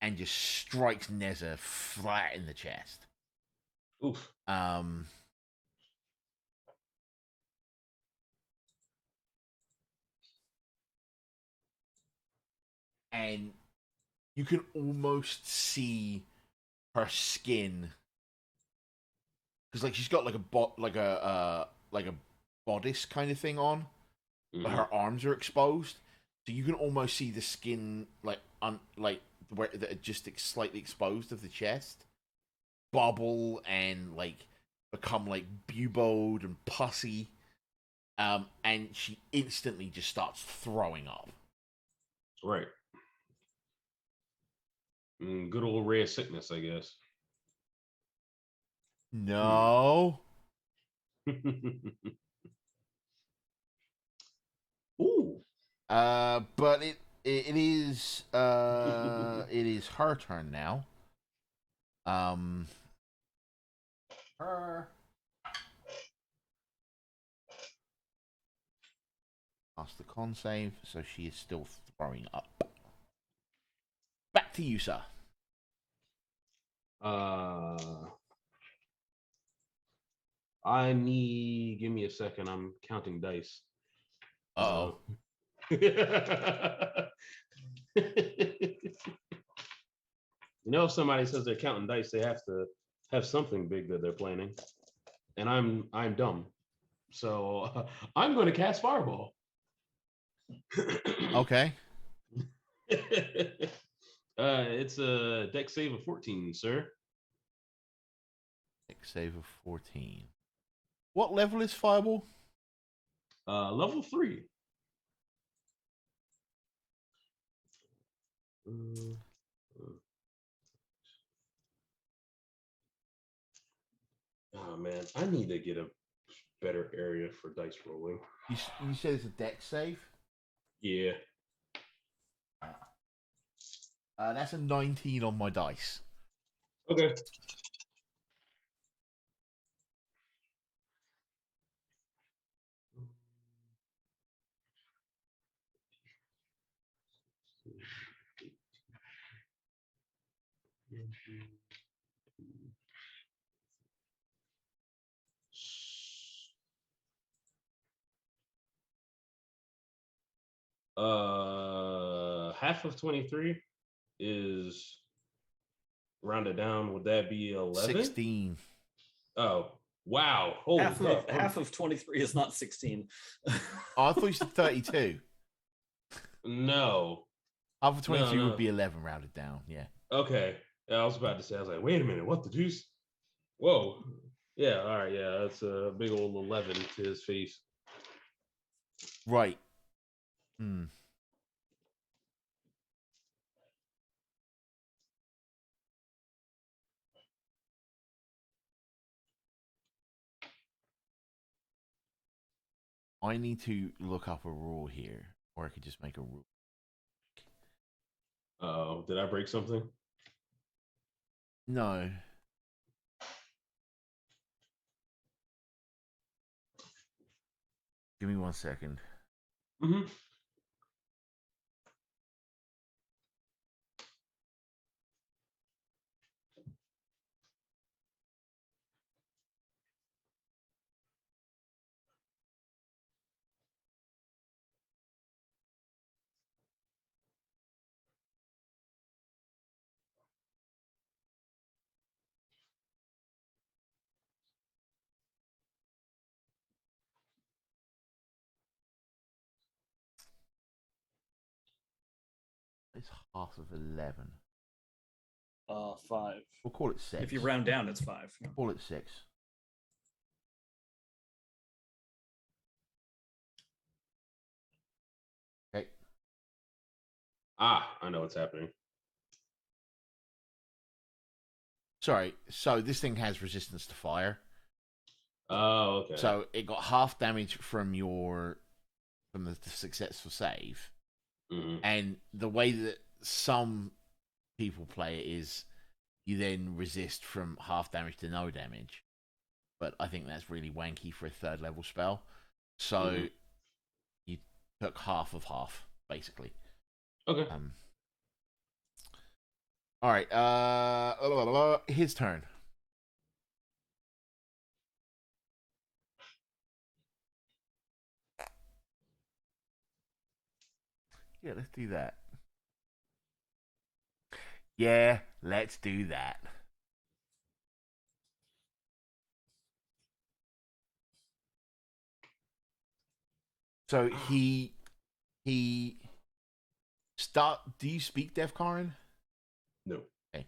and just strikes Neza flat in the chest. Oof. and you can almost see her skin because like she's got like a bodice kind of thing on, but her arms are exposed, so you can almost see the skin like where that are just slightly exposed of the chest bubble and like become like buboed and pussy, and she instantly just starts throwing up. Right. Good old rare sickness, I guess. No. Ooh. But it is it is her turn now. Her pass the con save, so she is still throwing up. Back to you, sir. Give me a second. I'm counting dice. Uh-oh. If somebody says they're counting dice, they have to have something big that they're planning. And I'm dumb. So I'm going to cast Fireball. Okay. It's a deck save of 14, sir. Deck save of 14. What level is Fireball? Level 3. Oh man, I need to get a better area for dice rolling. You said it's a deck save? Yeah. That's a 19 on my dice. Okay. Half of 23 is rounded down. Would that be 11? 16. Oh, wow. Holy half of 23 is not 16. Oh, I thought you said 32. No. Half of 22 No. would be 11 rounded down, yeah. Okay. I was about to say, I was like, wait a minute, what the deuce? Whoa. Yeah, all right, yeah, that's a big old 11 to his face. Right. I need to look up a rule here, or I could just make a rule. Did I break something? No. Give me 1 second. Mm-hmm. It's half of 11. 5. We'll call it 6. If you round down, it's 5. Call it 6. Okay. I know what's happening. Sorry, so this thing has resistance to fire. Oh, okay. So it got half damage from the successful save. Mm-hmm. And the way that some people play it is you then resist from half damage to no damage. But I think that's really wanky for a 3rd level spell. So you took half of half, basically. Okay. All right. His turn. Yeah, let's do that. Yeah, let's do that. So he start. Do you speak Deaf Karen? No. Okay.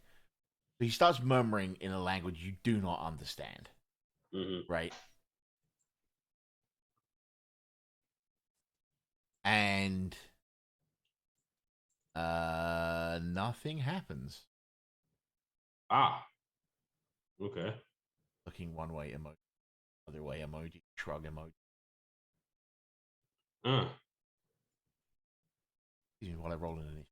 So he starts murmuring in a language you do not understand. Mm-hmm. Right. And nothing happens. Ah. Okay. Looking one way emoji, other way emoji, shrug emoji. Excuse me while I roll in it.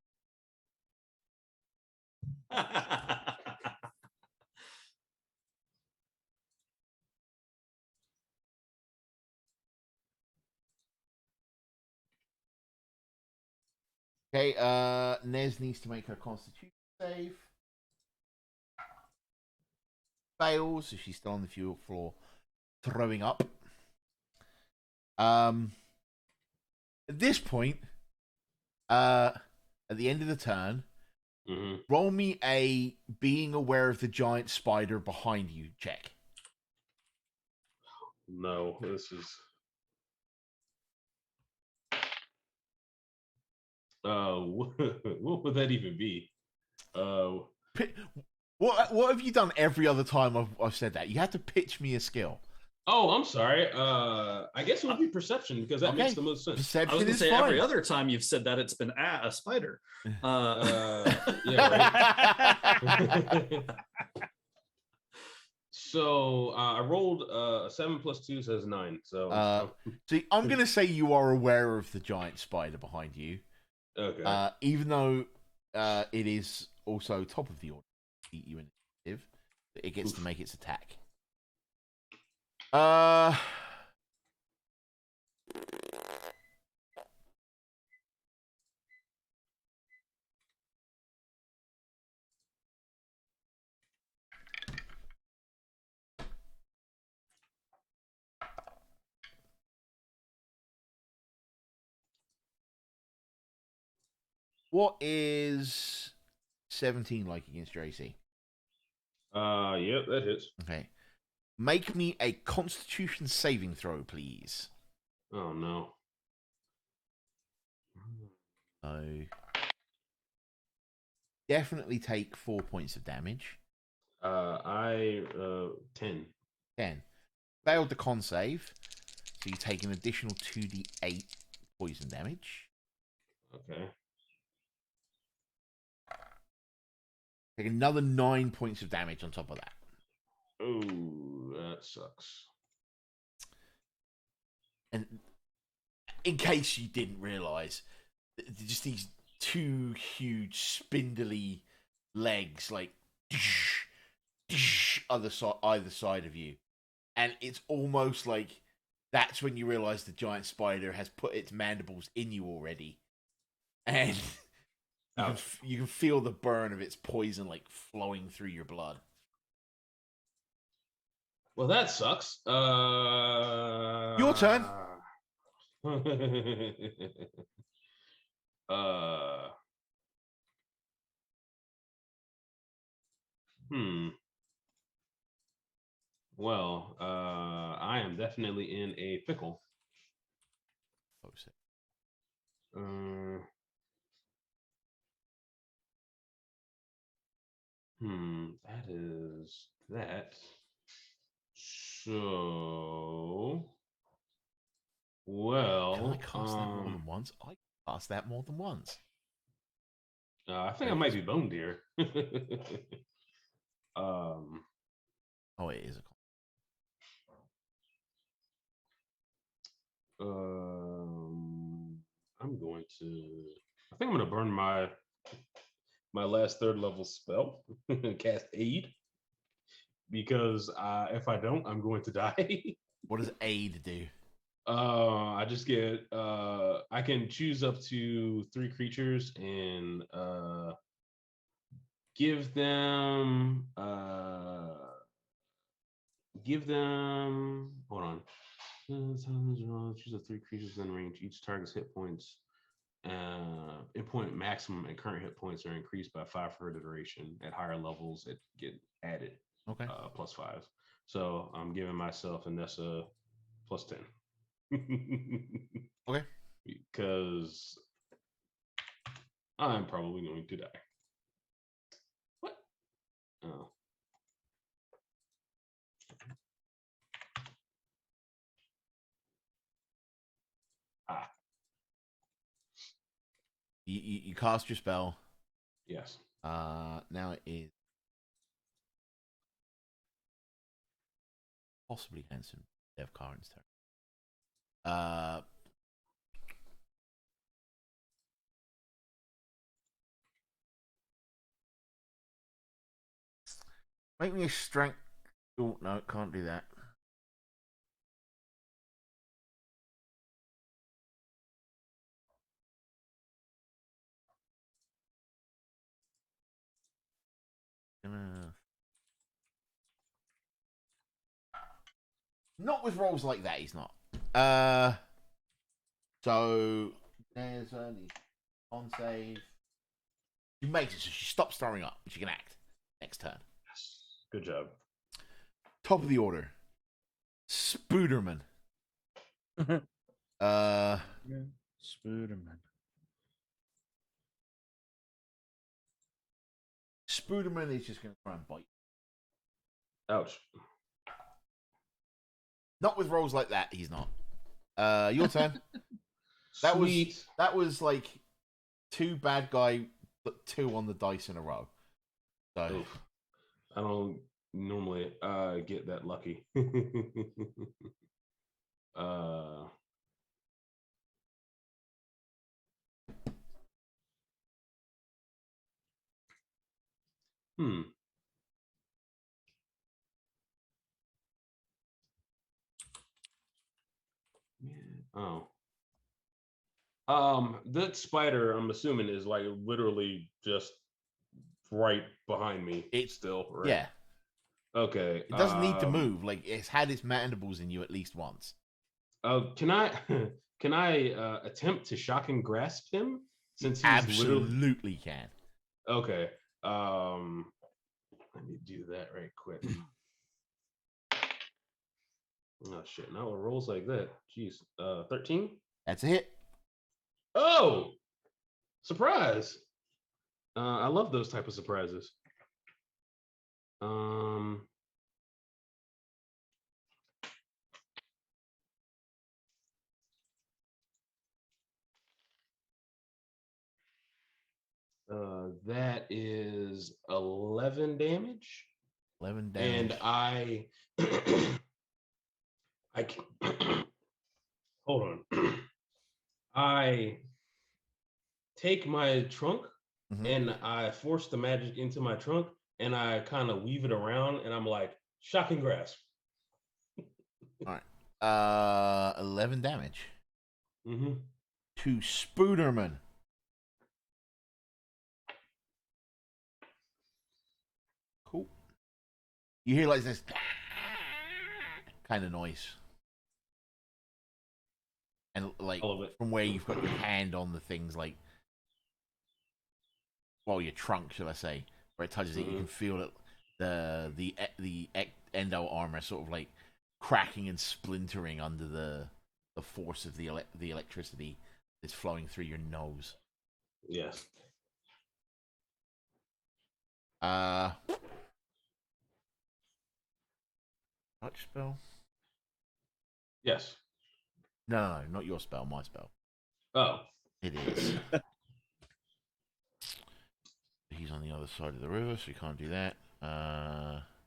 Okay, Nez needs to make her constitution save. Fails if she's still on the fuel floor, throwing up. At this point, at the end of the turn, roll me a being aware of the giant spider behind you check. No, this is. What would that even be? What have you done every other time I've said that? You have to pitch me a skill. Oh, I'm sorry. I guess it would be perception because that makes the most sense. Perception I was going to say fine. every other time you've said that it's been a spider. Yeah, right. So I rolled 7 + 2 says 9. So see, I'm going to say you are aware of the giant spider behind you. Okay. Even though it is also top of the order, beat you initiative, it gets to make its attack. What is 17 like against your AC? Yep, that hits. Okay. Make me a Constitution saving throw, please. Oh no. So definitely take 4 points of damage. 10. 10. Failed the con save, so you take an additional 2d8 poison damage. Okay. Take another 9 points of damage on top of that. Oh, that sucks. And in case you didn't realize, just these two huge spindly legs, like either side of you, and it's almost like that's when you realize the giant spider has put its mandibles in you already, and you can feel the burn of its poison like flowing through your blood. Well, that sucks. Your turn. Well, I am definitely in a pickle. That is that. So, well, can I cast that more than once? I cast that more than once. I think I might be Bone Deer. Oh, it is a. I'm going to. I think I'm going to burn my last 3rd level spell and cast Aid, because if I don't, I'm going to die. What does Aid do? I just get I can choose up to 3 creatures and give them hold on. Choose up 3 creatures within range. Each target's hit points Endpoint maximum and current hit points are increased by 5 for the duration. At higher levels, it get added Okay. +5. So I'm giving myself Anessa +10. Okay. Because I'm probably going to die. What? Oh. Ah. You cast your spell. Yes. Now it is possibly Hanson Dev Karen's turn. Make me a strength. Oh no, can't do that. Not with rolls like that, he's not. So there's only on save. She makes it so she stops throwing up. She can act next turn. Yes. Good job. Top of the order. Spooderman. Spooderman. Spooderman is just going to try and bite. Ouch. Not with rolls like that, he's not. Your turn. That Sweet. was like 2 bad guy, but 2 on the dice in a row. So Oof. I don't normally get that lucky. Hmm. Oh. That spider, I'm assuming, is like literally just right behind me. It's still, right? Yeah. Okay. It doesn't need to move. Like, it's had its mandibles in you at least once. Can I attempt to shock and grasp him since he's absolutely can. Okay. Let me do that right quick. Oh shit! Now it rolls like that. Jeez. 13. That's a hit. Oh, surprise! I love those type of surprises. That is 11 damage. 11 damage. And I can hold on. I take my trunk and I force the magic into my trunk and I kind of weave it around and I'm like, shock and grasp. All right. 11 damage. To Spooderman. Cool. You hear like this kind of noise. And like from where you've got your hand on the things, like, well, your trunk, shall I say, where it touches it, you can feel it, the endo armor sort of like cracking and splintering under the force of the electricity that's flowing through your nose. Yes. Touch spell? Yes. No, not your spell, my spell. Oh. It is. He's on the other side of the river, so we can't do that.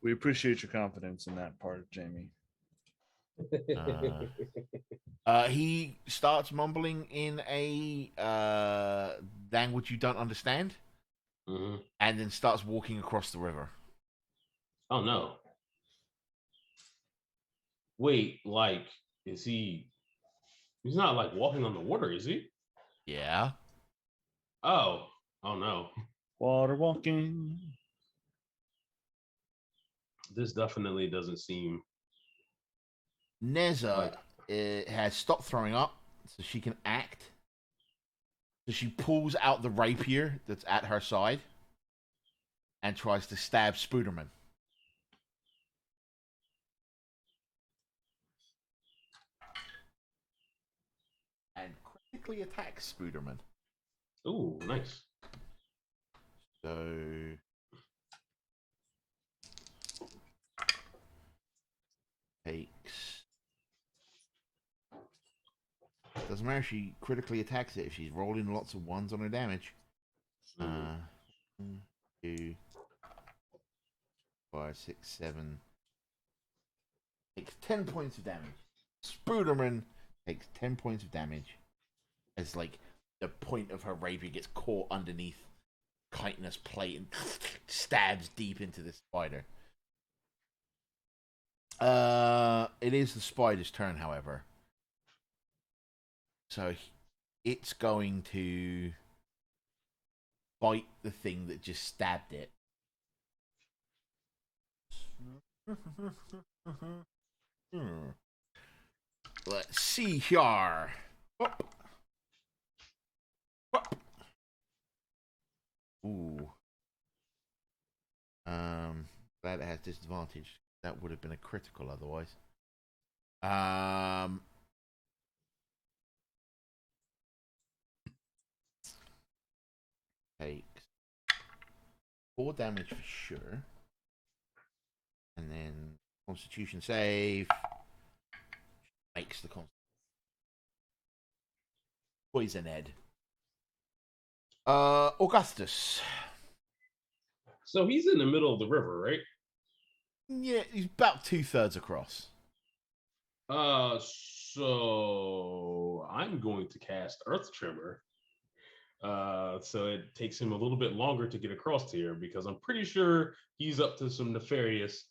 We appreciate your confidence in that part, Jamie. He starts mumbling in a language you don't understand, and then starts walking across the river. Oh no! Wait, like, is he? He's not like walking on the water, is he? Yeah. Oh no! Water walking. This definitely doesn't seem. Neza has stopped throwing up, so she can act. So she pulls out the rapier that's at her side and tries to stab Spooderman. And critically attacks Spooderman. Ooh, nice. So takes. Doesn't matter if she critically attacks it if she's rolling lots of ones on her damage. 1, 2, 5, 6, 7. Takes 10 points of damage. Spooderman takes 10 points of damage as like the point of her rapier gets caught underneath chitinous plate and stabs deep into the spider. It is the spider's turn, however. So it's going to bite the thing that just stabbed it. Let's see here. Whoop. Whoop. Ooh. Glad it has disadvantage. That would have been a critical otherwise. Takes 4 damage for sure. And then Constitution save. Makes the Poison Ed. Augustus. So he's in the middle of the river, right? Yeah, he's about 2/3 across. So I'm going to cast Earth Tremor. So it takes him a little bit longer to get across here because I'm pretty sure he's up to some nefariousness.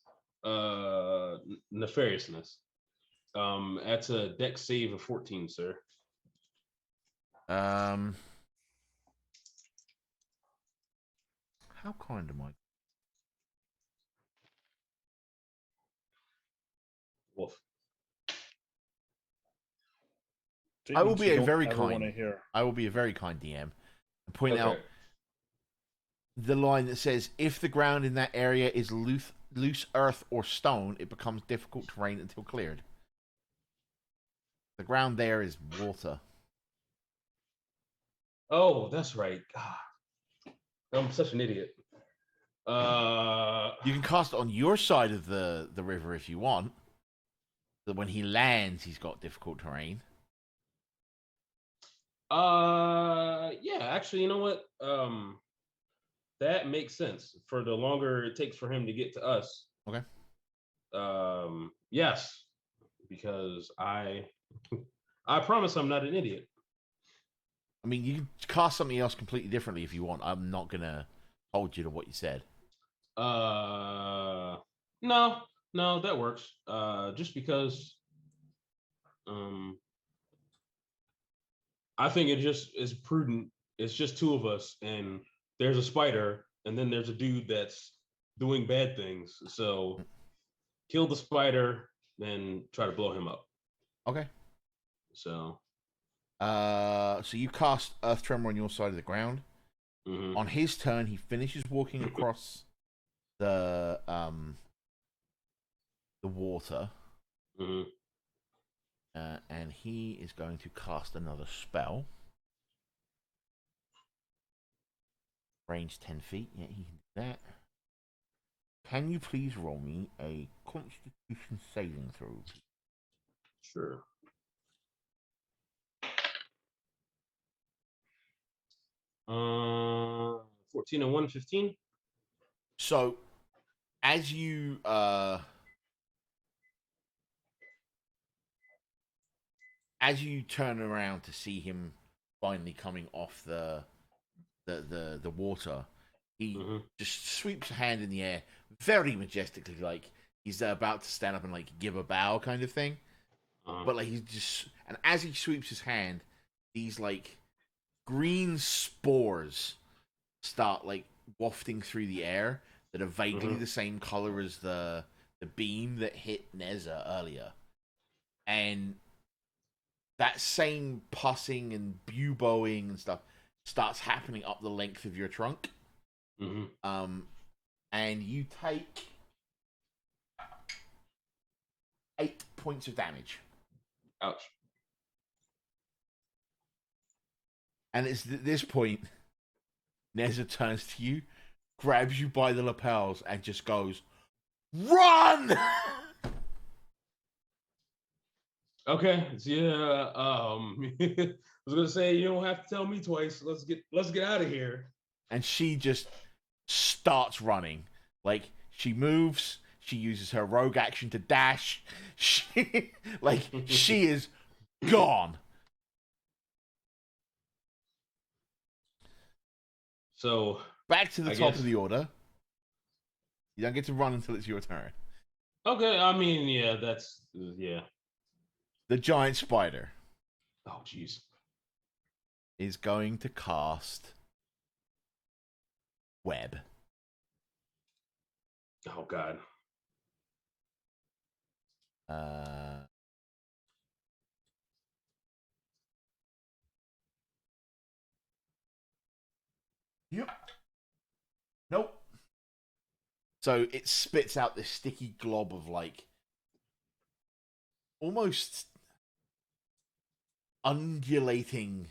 That's a dex save of 14, sir. How kind am I? Wolf. I will be a very kind. I will be a very kind DM and point out the line that says, "If the ground in that area is loose earth or stone, it becomes difficult terrain until cleared." The ground there is water. Oh, that's right. God, I'm such an idiot. You can cast it on your side of the river if you want. That when he lands, he's got difficult terrain. Yeah, actually, you know what? That makes sense. For the longer it takes for him to get to us. Okay. Yes, because I promise I'm not an idiot. I mean, you can cast something else completely differently if you want. I'm not gonna hold you to what you said. No, that works. Just because, I think it just is prudent. It's just 2 of us, and there's a spider, and then there's a dude that's doing bad things. So, kill the spider, then try to blow him up. Okay. So you cast Earth Tremor on your side of the ground. Mm-hmm. On his turn, he finishes walking across the water. Mm-hmm. And he is going to cast another spell. Range 10 feet. Yeah, he can do that. Can you please roll me a Constitution saving throw? Sure. 14 and 1, 15. So, as you turn around to see him finally coming off the water, he just sweeps a hand in the air very majestically, like he's about to stand up and like give a bow kind of thing. But like and as he sweeps his hand, these like green spores start like wafting through the air that are vaguely the same color as the beam that hit Neza earlier. And that same pussing and buboing and stuff starts happening up the length of your trunk. And you take 8 points of damage. Ouch. And it's at this point, Neza turns to you, grabs you by the lapels, and just goes, "Run!" Okay. Yeah. I was gonna say you don't have to tell me twice. Let's get out of here. And she just starts running. Like, she moves. She uses her rogue action to dash. She is gone. So back to the top of the order. You don't get to run until it's your turn. Okay, I mean, yeah, that's yeah. The giant spider. Oh, jeez. Is going to cast web. Oh God. Yep. Nope. So it spits out this sticky glob of like almost undulating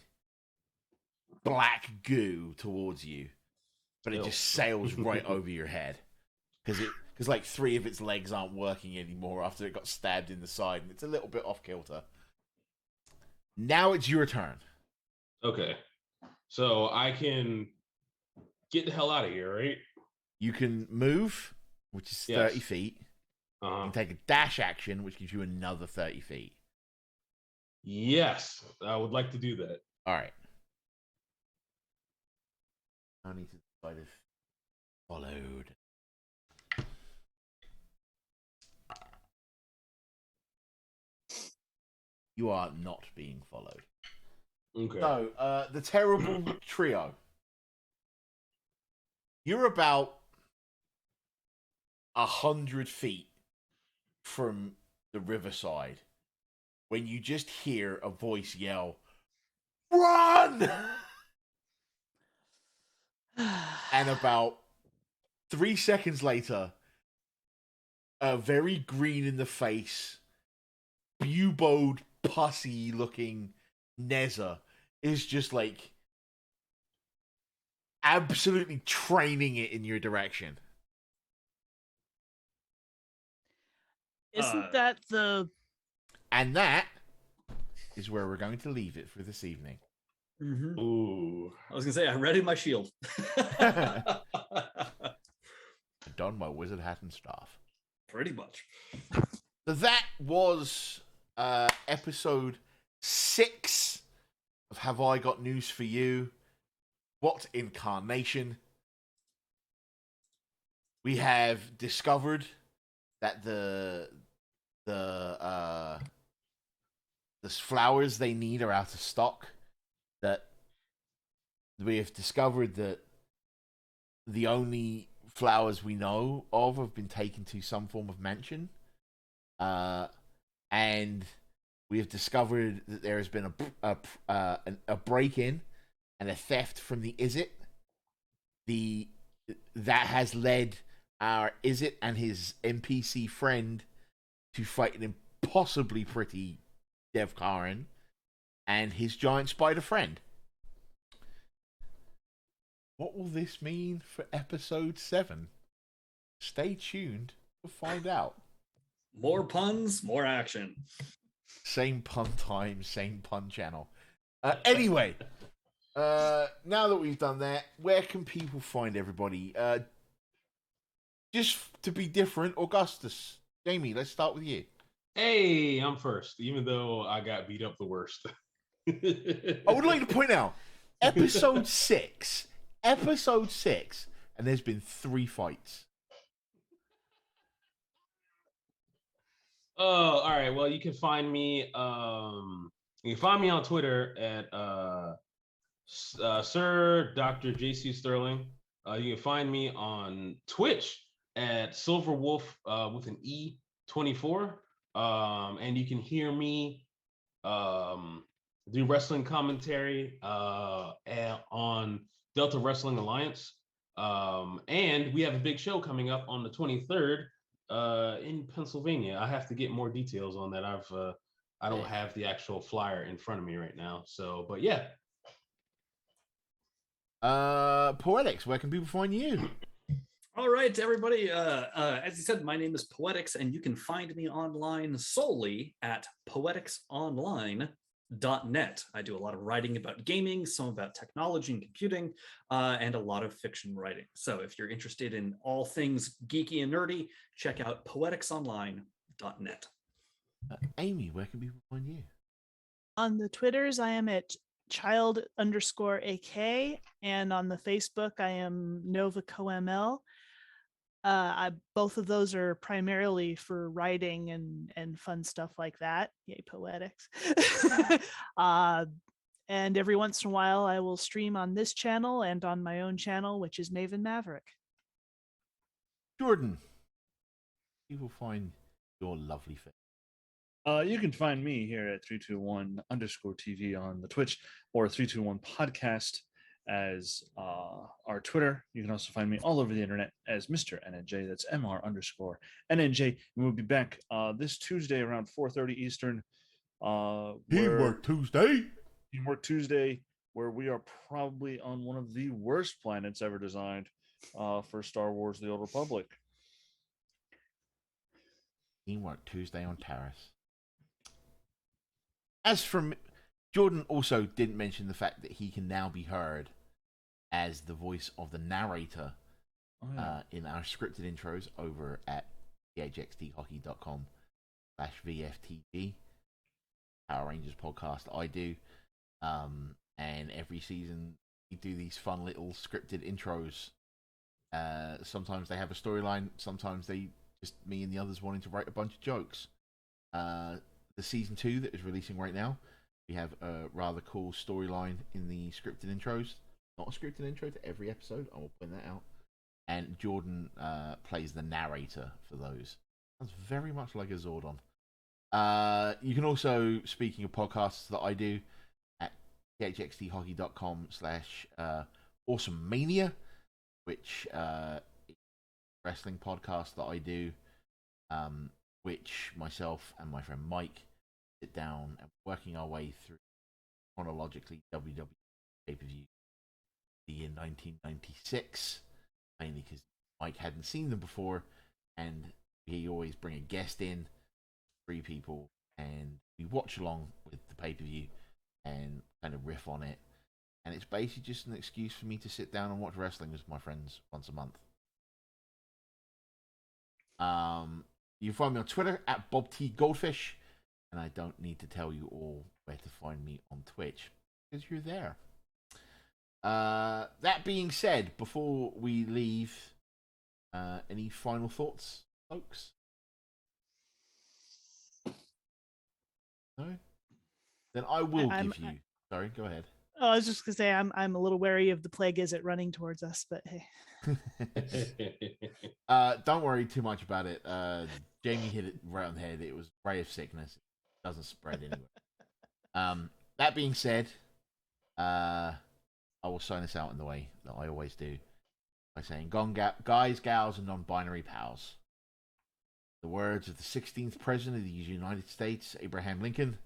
black goo towards you, but it just sails right over your head because like 3 of its legs aren't working anymore after it got stabbed in the side, and it's a little bit off kilter. Now it's your turn. Okay, so I can get the hell out of here, right? You can move, which is 30 feet. You can take a dash action, which gives you another 30 feet. Yes, I would like to do that. All right. I need to decide if followed. You are not being followed. Okay. So, the terrible trio. You're about 100 feet from the riverside when you just hear a voice yell, "Run!" And about 3 seconds later, a very green in the face, buboed, pussy looking Neza is just like absolutely training it in your direction. Isn't that the... And that is where we're going to leave it for this evening. Mm-hmm. Ooh. I was going to say, I readied my shield. Done my wizard hat and staff. Pretty much. So that was episode 6 of Have I Got News For You? What in Carnation? We have discovered that the flowers they need are out of stock. That we have discovered that the only flowers we know of have been taken to some form of mansion. And we have discovered that there has been a break-in and a theft from the Izzet. That has led our Izzet and his NPC friend to fight an impossibly pretty Devkarin and his giant spider friend. What will this mean for episode 7? Stay tuned to find out. More puns, more action. Same pun time, same pun channel. Anyway, now that we've done that, where can people find everybody? Just to be different, Augustus. Jamie, let's start with you. Hey, I'm first, even though I got beat up the worst. I would like to point out, episode 6, and there's been 3 fights. Oh, all right. Well, you can find me. You can find me on Twitter at Sir Dr. JC Sterling. You can find me on Twitch at Silverwolf with an E24. And you can hear me do wrestling commentary on Delta Wrestling Alliance. And we have a big show coming up on the 23rd in Pennsylvania. I have to get more details on that. I don't have the actual flyer in front of me right now. So, but yeah. Poetics, where can people find you? All right, everybody. As you said, my name is Poetics, and you can find me online solely at poeticsonline.net. I do a lot of writing about gaming, some about technology and computing, and a lot of fiction writing. So if you're interested in all things geeky and nerdy, check out poeticsonline.net. Aimee, where can people find you? On the Twitters, I am at child_AK, and on the Facebook, I am NovaCoML. Both of those are primarily for writing and fun stuff like that. Yay, Poetics. And every once in a while, I will stream on this channel and on my own channel, which is Maven Maverick. Jordan, people find your lovely face. You can find me here at 321_TV on the Twitch, or 321 podcast as our Twitter. You can also find me all over the internet as Mr. NNJ. That's MR_NNJ. And we'll be back this Tuesday around 4:30 Eastern. Teamwork Tuesday. Teamwork Tuesday, where we are probably on one of the worst planets ever designed for Star Wars: The Old Republic. Teamwork Tuesday on Taris. As from Jordan, also didn't mention the fact that he can now be heard as the voice of the narrator in our scripted intros over at phxthockey.com/VFTG, Power Rangers podcast I do. And every season we do these fun little scripted intros. Sometimes they have a storyline, sometimes they just me and the others wanting to write a bunch of jokes. The season 2 that is releasing right now, we have a rather cool storyline in the scripted intros. Not a scripted intro to every episode, I will point that out. And Jordan plays the narrator for those. Sounds very much like a Zordon. You can also, speaking of podcasts that I do, at phxthockey.com/awesomemania, which is a wrestling podcast that I do, which myself and my friend Mike sit down and working our way through chronologically WWE pay-per-view the year 1996, mainly because Mike hadn't seen them before, and he always bring a guest in, 3 people, and we watch along with the pay-per-view and kind of riff on it, and it's basically just an excuse for me to sit down and watch wrestling with my friends once a month. You can find me on Twitter at BobTGoldfish, and I don't need to tell you all where to find me on Twitch because you're there. That being said, before we leave, any final thoughts, folks? No? Then I will give you. Sorry, go ahead. Oh, I was just gonna say I'm a little wary of the plague Izzet running towards us, but hey. Don't worry too much about it. Jamie hit it right on the head. It was ray of sickness. It doesn't spread anywhere. That being said, I will sign us out in the way that I always do by saying, guys, gals, and non-binary pals. The words of the 16th President of the United States, Abraham Lincoln.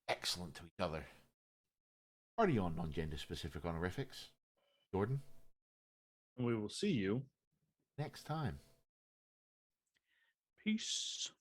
Excellent to each other. Party on, non-gender specific honorifics. Jordan. We will see you next time. Peace.